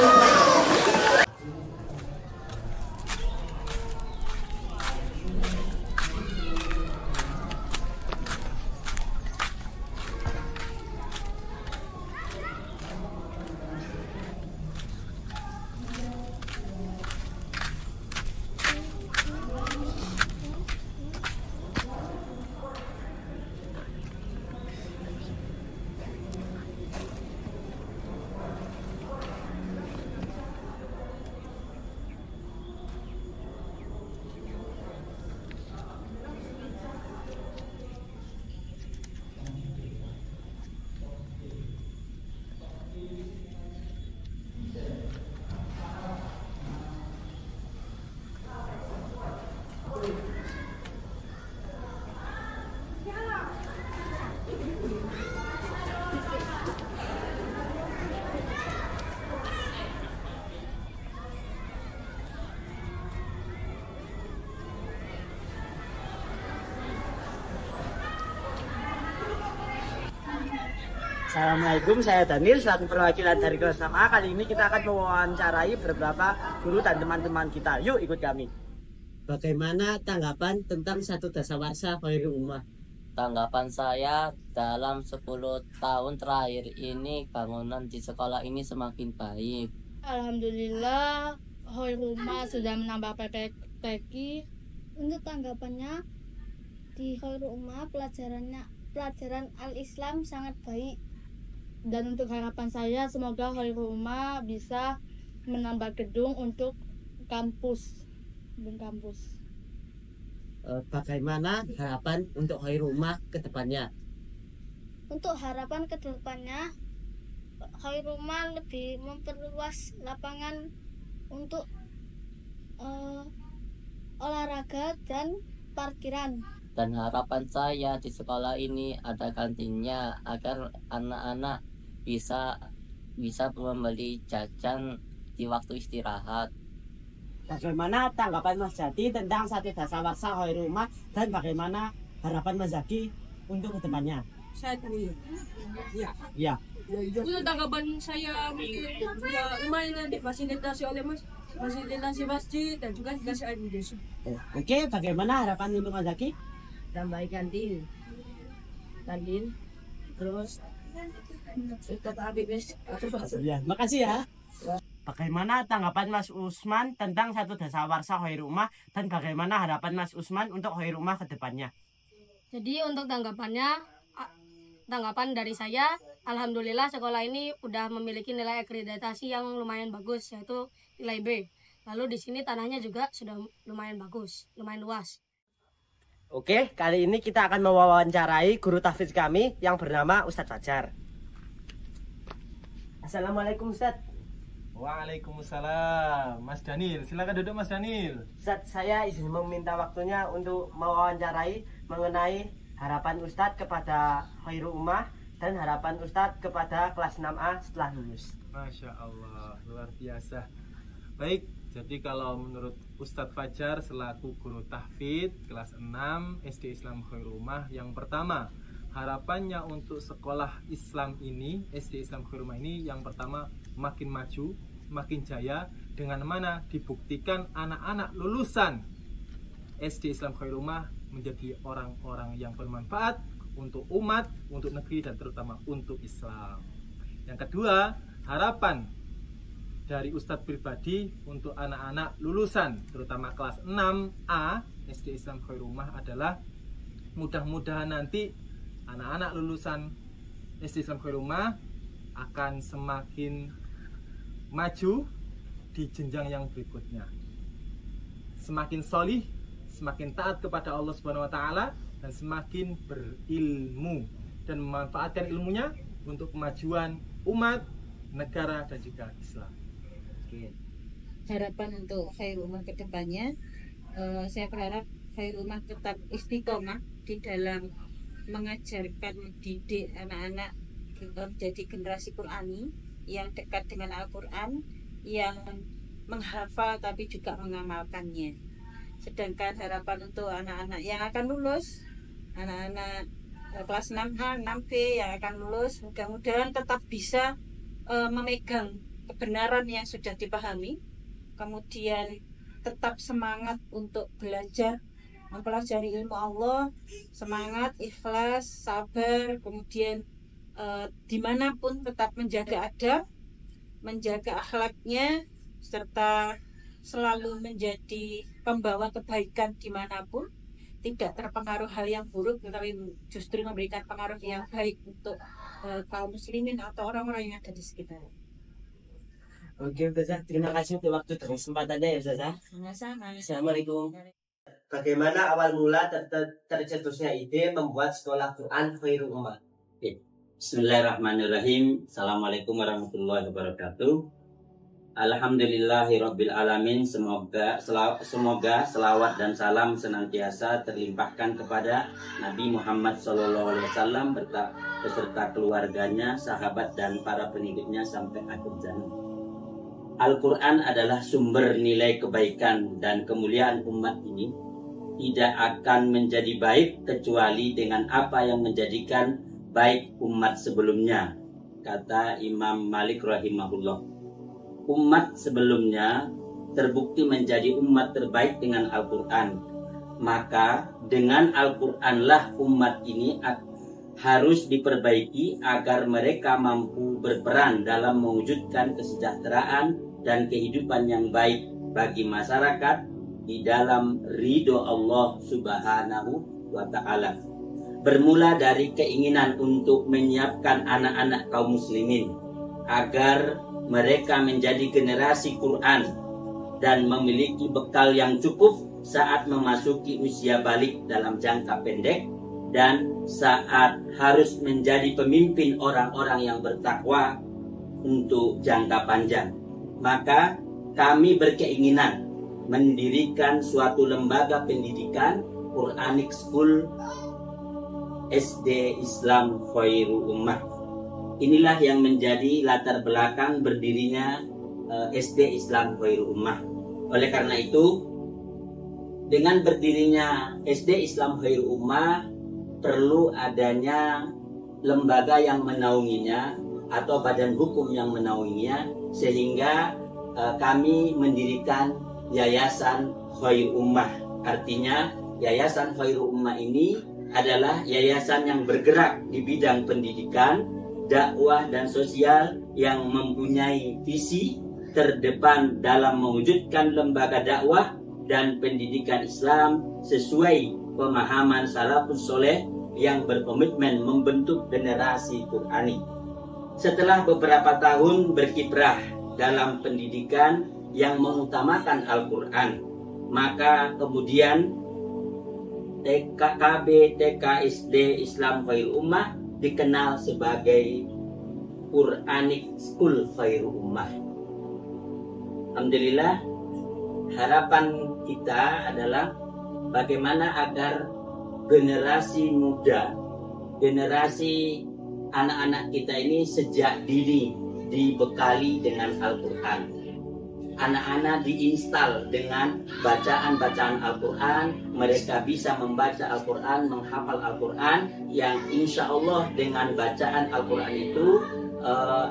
Assalamualaikum, saya Daniel selaku perwakilan dari kelas 6A. Kali ini kita akan mewawancarai beberapa guru dan teman-teman kita. Yuk ikut kami. Bagaimana tanggapan tentang 1 dasawarsa Khairul Ummah? Tanggapan saya, dalam 10 tahun terakhir ini bangunan di sekolah ini semakin baik. Alhamdulillah, Khairul Ummah sudah menambah PPTQ. Untuk tanggapannya, di Khairul Ummah pelajaran Al-Islam sangat baik. Dan untuk harapan saya, semoga Khairul Ummah bisa menambah gedung untuk kampus. Bagaimana harapan untuk Khairul Ummah ke depannya? Untuk harapan ke depannya, Khairul Ummah lebih memperluas lapangan untuk olahraga dan parkiran. Dan harapan saya di sekolah ini ada kantinnya agar anak-anak bisa membeli jajan di waktu istirahat. Bagaimana tanggapan Mas Jati tentang satu dasawarsa Khairul Ummah dan bagaimana harapan Mas Zaki untuk kedepannya? Saya dulu. Ya. Untuk tanggapan saya mungkin ya lumayan difasilitasi oleh fasilitasi masjid dan juga dikasih air minum. Oke, bagaimana harapan untuk Mas Zaki? Tambah kantin, terus kata Habibis. Ya, makasih ya. Bagaimana tanggapan Mas Usman tentang satu dasawarsa Khairul Ummah dan bagaimana harapan Mas Usman untuk Khairul Ummah ke depannya? Jadi untuk tanggapan dari saya, alhamdulillah sekolah ini udah memiliki nilai akreditasi yang lumayan bagus, yaitu nilai B. Lalu di sini tanahnya juga sudah lumayan bagus, lumayan luas. Oke, kali ini kita akan mewawancarai guru tahfidz kami yang bernama Ustadz Fajar. Assalamualaikum Ustadz. Waalaikumsalam. Mas Daniel, silakan duduk Mas Daniel. Ustadz, saya izin meminta waktunya untuk mewawancarai mengenai harapan Ustadz kepada Khairul Ummah dan harapan Ustadz kepada kelas 6A setelah lulus. Masya Allah, luar biasa. Baik, jadi kalau menurut Ustadz Fajar selaku guru tahfidz kelas 6 SD Islam Khairul Ummah, yang pertama harapannya untuk sekolah Islam ini, SD Islam Khairul Ummah ini, yang pertama makin maju, makin jaya, dengan mana dibuktikan anak-anak lulusan SD Islam Khairul Ummah menjadi orang-orang yang bermanfaat untuk umat, untuk negeri, dan terutama untuk Islam. Yang kedua, harapan dari Ustadz pribadi untuk anak-anak lulusan terutama kelas 6A SD Islam Khairul Ummah adalah mudah-mudahan nanti anak-anak lulusan SD Islam Khairul Ummah akan semakin maju di jenjang yang berikutnya, semakin solih, semakin taat kepada Allah Subhanahu wa Ta'ala, dan semakin berilmu dan memanfaatkan ilmunya untuk kemajuan umat, negara, dan juga Islam. Harapan untuk Khairul Ummah ke depannya, saya berharap Khairul Ummah tetap istiqomah di dalam mengajarkan, mendidik anak-anak menjadi generasi Qur'ani yang dekat dengan Al-Quran, yang menghafal tapi juga mengamalkannya. Sedangkan harapan untuk anak-anak yang akan lulus, anak-anak kelas 6A, 6B yang akan lulus, mudah-mudahan tetap bisa memegang kebenaran yang sudah dipahami, kemudian tetap semangat untuk belajar, mempelajari ilmu Allah, semangat, ikhlas, sabar, kemudian dimanapun tetap menjaga adab, menjaga akhlaknya, serta selalu menjadi pembawa kebaikan dimanapun, tidak terpengaruh hal yang buruk, tetapi justru memberikan pengaruh yang baik untuk kaum muslimin atau orang-orang yang ada di sekitar. Oke Ustazah, terima kasih untuk waktu dan kesempatannya ya Ustazah. Sama-sama. Assalamualaikum. Bagaimana awal mula tercetusnya ide membuat sekolah Quran Khairul Ummah? Bismillahirrahmanirrahim. Assalamualaikum warahmatullahi wabarakatuh. Alhamdulillahirabbil alamin. Semoga selawat dan salam senantiasa terlimpahkan kepada Nabi Muhammad SAW beserta keluarganya, sahabat, dan para pengikutnya sampai akhir zaman. Al-Quran adalah sumber nilai kebaikan dan kemuliaan umat ini. Tidak akan menjadi baik kecuali dengan apa yang menjadikan baik umat sebelumnya, kata Imam Malik rahimahullah. Umat sebelumnya terbukti menjadi umat terbaik dengan Al-Quran. Maka dengan Al-Quranlah umat ini harus diperbaiki agar mereka mampu berperan dalam mewujudkan kesejahteraan dan kehidupan yang baik bagi masyarakat di dalam ridho Allah Subhanahu wa Ta'ala. Bermula dari keinginan untuk menyiapkan anak-anak kaum muslimin agar mereka menjadi generasi Quran dan memiliki bekal yang cukup saat memasuki usia balik dalam jangka pendek dan saat harus menjadi pemimpin orang-orang yang bertakwa untuk jangka panjang. Maka kami berkeinginan mendirikan suatu lembaga pendidikan Quranic School SD Islam Khairul Ummah inilah yang menjadi latar belakang berdirinya SD Islam Khairul Ummah. Oleh karena itu, dengan berdirinya SD Islam Khairul Ummah perlu adanya lembaga yang menaunginya atau badan hukum yang menaunginya, sehingga kami mendirikan Yayasan Khairul Ummah. Artinya Yayasan Khairul Ummah ini adalah yayasan yang bergerak di bidang pendidikan, dakwah dan sosial yang mempunyai visi terdepan dalam mewujudkan lembaga dakwah dan pendidikan Islam sesuai pemahaman salafus soleh yang berkomitmen membentuk generasi Qurani. Setelah beberapa tahun berkiprah dalam pendidikan yang mengutamakan Al-Quran, maka kemudian TKB SD Islam Khairul Ummah dikenal sebagai Quranic School Khairul Ummah. Alhamdulillah, harapan kita adalah bagaimana agar generasi muda, generasi anak-anak kita ini sejak dini dibekali dengan Al-Quran. Anak-anak diinstal dengan bacaan-bacaan Al-Quran, mereka bisa membaca Al-Quran, menghafal Al-Quran, yang insya Allah dengan bacaan Al-Quran itu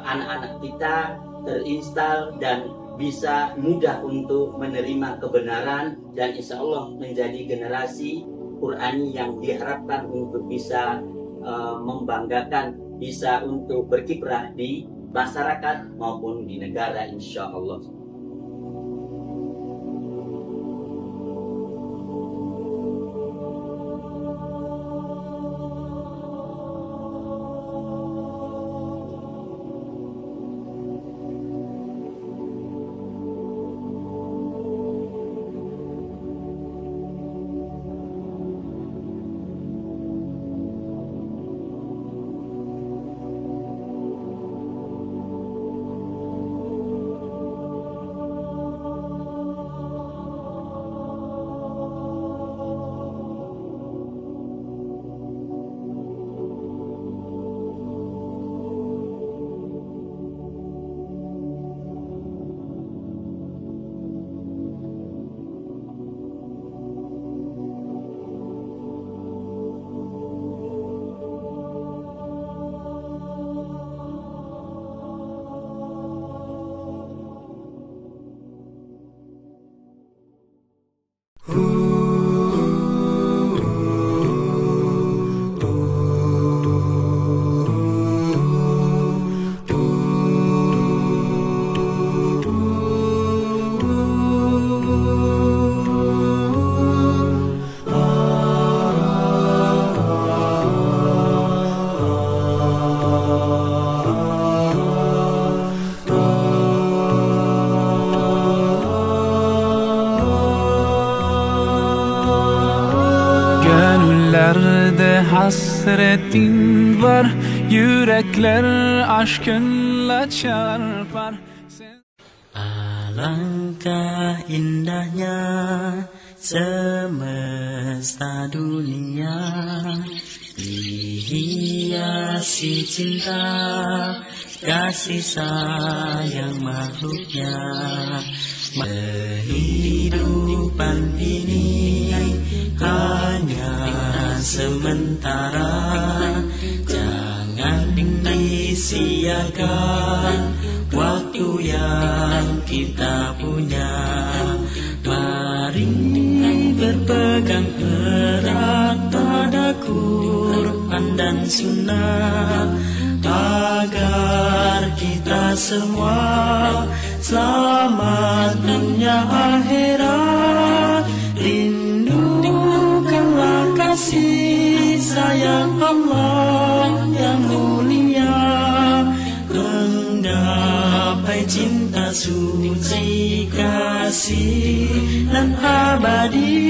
anak-anak kita terinstal dan bisa mudah untuk menerima kebenaran, dan insya Allah menjadi generasi Qurani yang diharapkan untuk bisa membanggakan, bisa untuk berkiprah di masyarakat maupun di negara insya Allah. Hasretin var, yürekler aşkınla çarpar. Alangkah indahnya semesta dunia, dihiasi cinta kasih sayang makhluknya. Kehidupan ini hanya sementara, jangan disia-siakan waktu yang kita punya. Mari berpegang erat pada Quran dan Sunnah, agar kita semua selamat dunia akhirat. Rindukanlah kasih sayang Allah yang mulia, menggapai cinta suci, kasih dan abadi.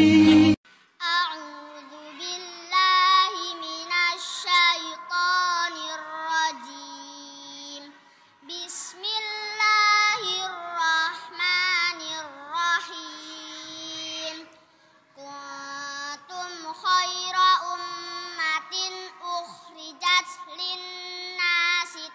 Khairu ummatin ukhrijat lin-nasi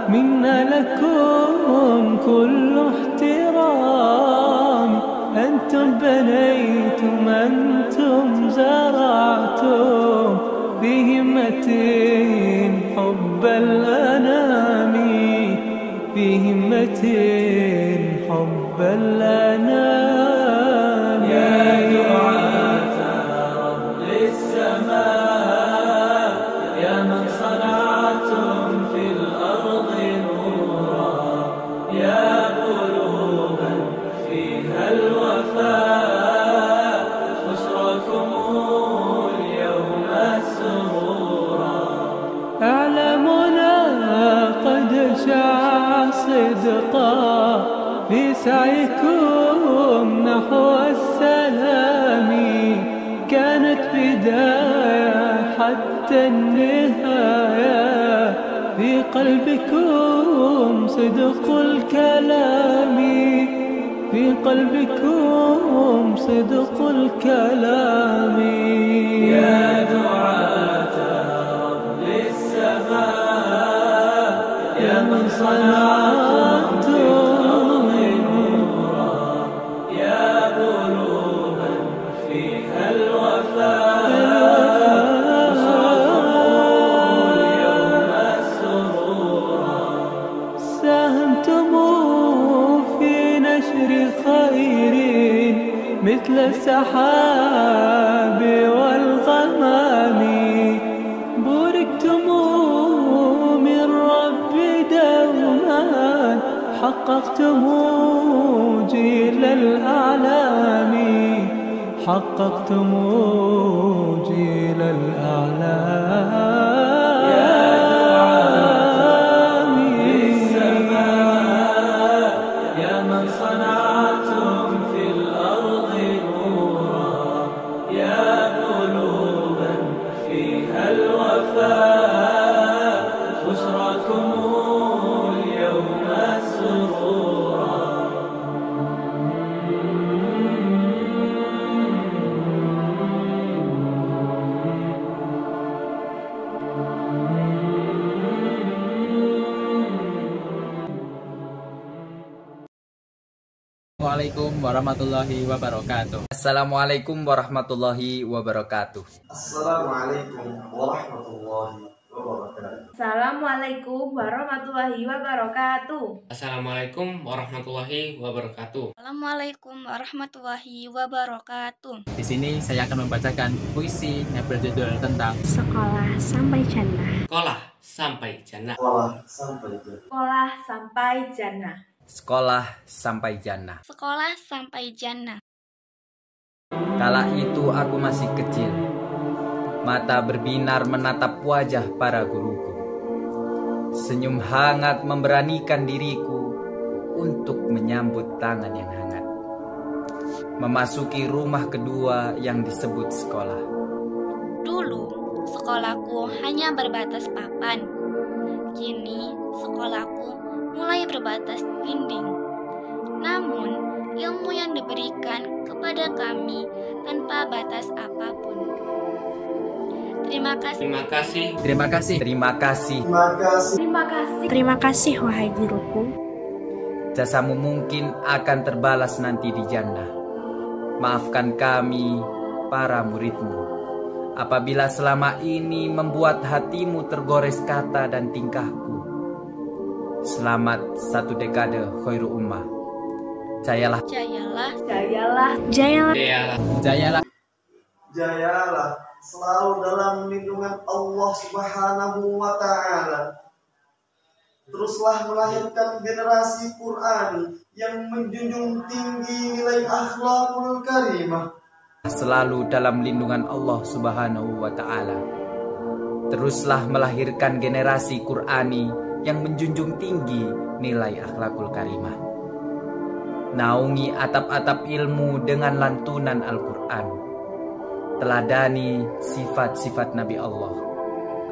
منا لكم كل احترام. أنتم بنيتم أنتم زرعتم في همة حب الأنام، في همة حب الأنام. يا دعاة رب السماء يا من صنعتم في الأرض نورا، يا قلوبا فيها الوفاء بشراكم اليوم السرورا. أعلامنا قد شاع صدقا في سعيكم نحو السلام، كانت بداية حتى النهاية، في قلبكم صدق الكلام، في قلبكم صدق الكلام. يا دعاة رب السماء يا من صنعتم نورا، يا قلوبا فيها الوفاء اليوم السرورا. ساهمتم في نشر خير مثل السحاب والغمام، بوركتم من رب دوما، حققتم جيل الأعلام، حققتم جيل الأعلام. يا دعاة السماء يا من صنعتم في الأرض نورا، يا قلوبا فيها الوفاء بشراكم اليوم السرورا. Assalamualaikum warahmatullahi wabarakatuh. Assalamualaikum warahmatullahi wabarakatuh. Assalamualaikum warahmatullahi wabarakatuh. Assalamualaikum warahmatullahi wabarakatuh. Assalamualaikum warahmatullahi wabarakatuh. Assalamualaikum warahmatullahi wabarakatuh. Di sini saya akan membacakan puisi yang berjudul tentang Sekolah Sampai Jannah. Sekolah sampai jannah. Sekolah sampai jannah. Sekolah sampai jannah. Sekolah sampai jannah. Sekolah sampai jannah. Kala itu aku masih kecil, mata berbinar menatap wajah para guruku. Senyum hangat memberanikan diriku untuk menyambut tangan yang hangat, memasuki rumah kedua yang disebut sekolah. Dulu, sekolahku hanya berbatas papan. Kini, sekolahku mulai berbatas dinding. Namun, ilmu yang diberikan kepada kami tanpa batas apapun. Terima kasih. Terima kasih. Terima kasih. Terima kasih. Terima kasih. Terima kasih, wahai guruku. Jasamu mungkin akan terbalas nanti di jannah. Maafkan kami, para muridmu, apabila selama ini membuat hatimu tergores kata dan tingkahku. Selamat satu dekade khairul ummah. Jayalah. Jayalah. Jayalah. Jayalah. Jayalah. Jayalah. Jayalah selalu dalam lindungan Allah Subhanahu wa Ta'ala. Teruslah melahirkan generasi Qur'ani yang menjunjung tinggi nilai akhlakul karimah. Selalu dalam lindungan Allah Subhanahu wa Ta'ala. Teruslah melahirkan generasi Qur'ani yang menjunjung tinggi nilai akhlakul karimah. Naungi atap-atap ilmu dengan lantunan Al-Quran. Teladani sifat-sifat Nabi Allah,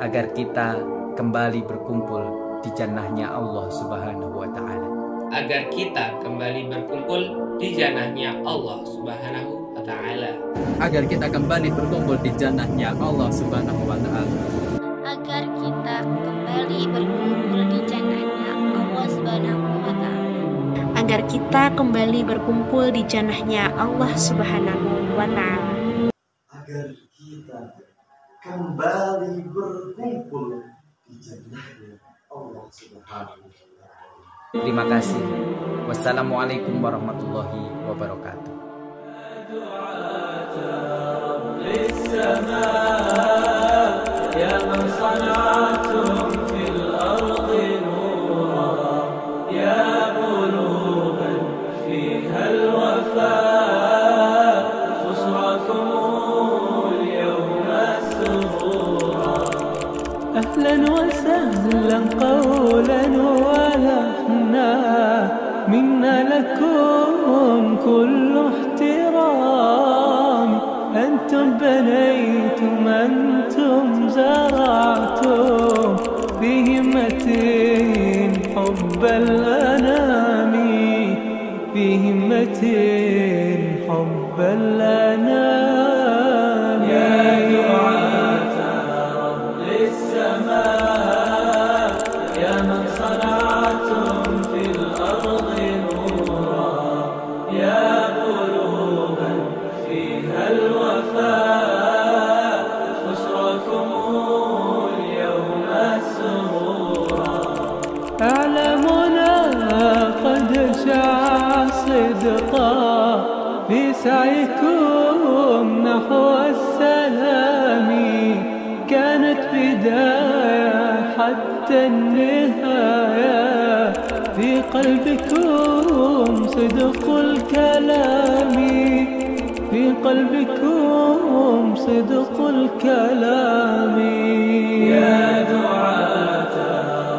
agar kita kembali berkumpul di jannahnya Allah Subhanahu wa Ta'ala. Agar kita kembali berkumpul di jannahnya Allah Subhanahu wa Ta'ala. Agar kita kembali berkumpul di jannahnya Allah Subhanahu wa Ta'ala. Agar kita kembali berkumpul di jannahnya agar kita kembali berkumpul di jannahnya Allah Subhanahu wa Ta'ala. Agar kita kembali berkumpul di jannahnya Allah Subhanahu wa Ta'ala. Terima kasih. Wassalamualaikum warahmatullahi wabarakatuh. يا من صنعتم في الأرض نورا يا قلوبا فيها الوفاء بشراكم اليوم سرورا أهلا وسهلا قولا ولحنا منا لكم كل احترام أنتم بنيتم أنتم زرعتم بهمة حب الأنام بهمة حب الأنام يا دعاة رب السماء يا من صنعتم في الأرض نورا يا قلوبا فيها الوفاء بشراكم اليوم سرورا أعلامنا قد شاع صدقا في سعيكم نحو السلام كانت بداية حتى النهاية في قلبكم صدق الكلام في قلبكم صدق الكلام يا دعاة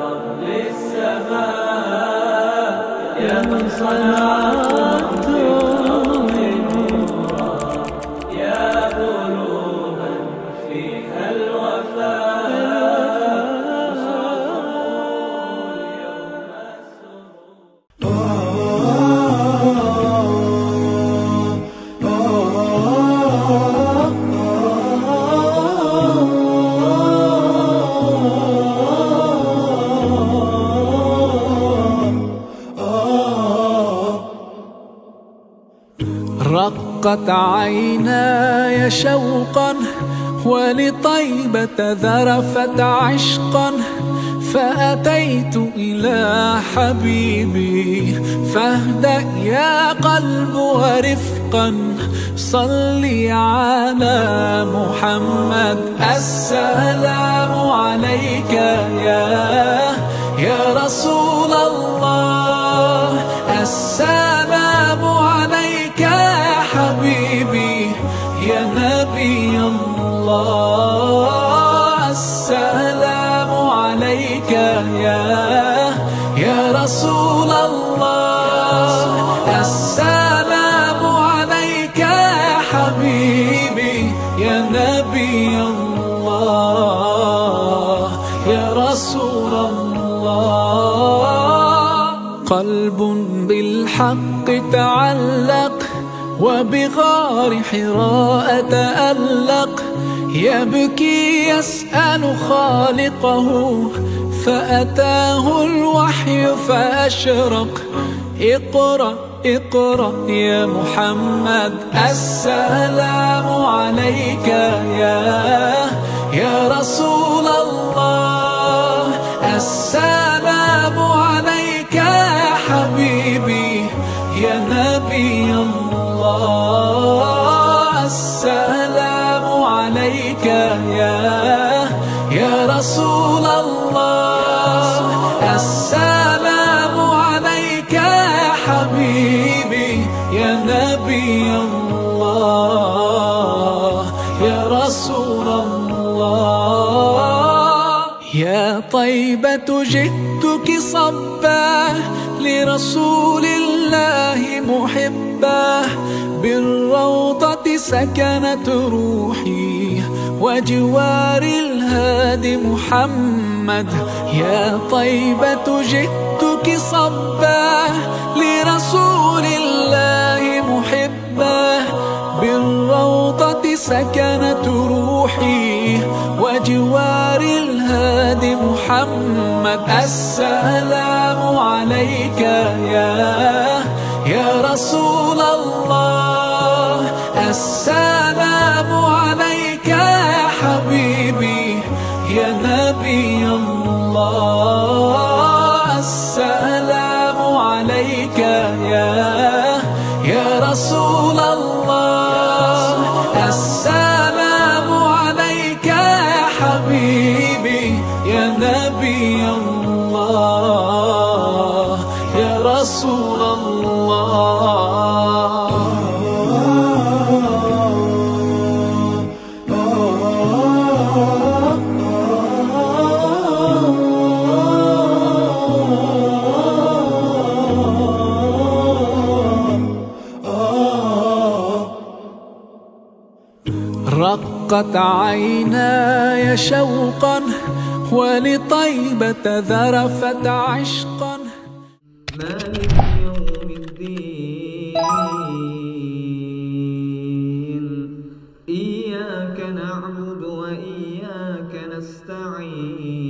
رب السماء يا من صنعتم نورا يا قلوبا فيها الوفاء رقت عيناي شوقا ولطيبة ذرفت عشقا فأتيت إلى حبيبي فاهدأ يا قلب ورفقا صلي على محمد السلام عليك يا رسول الله السلام عليك يا حبيبي يا نبي الله السلام عليك يا رسول الله السلام عليك يا حبيبي يا نبي الله يا رسول الله قلب بالحق تعلق وبغار حراء تألق يبكي يسأل خالقه فأتاه الوحي فأشرق اقرأ اقرأ يا محمد السلام عليك يا رسول الله السلام عليك يا حبيبي يا نبي الله السلام عليك يا رسول الله السلام عليك يا حبيبي يا نبي الله يا رسول الله يا طيبة جئتك صبا لرسول الله محبا بالروضة سكنت روحي وجوار الهادي محمد يا طيبة جئتك صبا لرسول الله محبا بالروضة سكنت روحي وجوار الهادي محمد السلام عليك يا رسول الله السلام عليك يا حبيبي يا نبي الله السلام عليك يا رسول الله السلام عليك يا حبيبي يا نبي الله يا رسول رقت عيناي شوقا ولطيبة ذرفت عشقا مالك يوم الدين إياك نعبد وإياك نستعين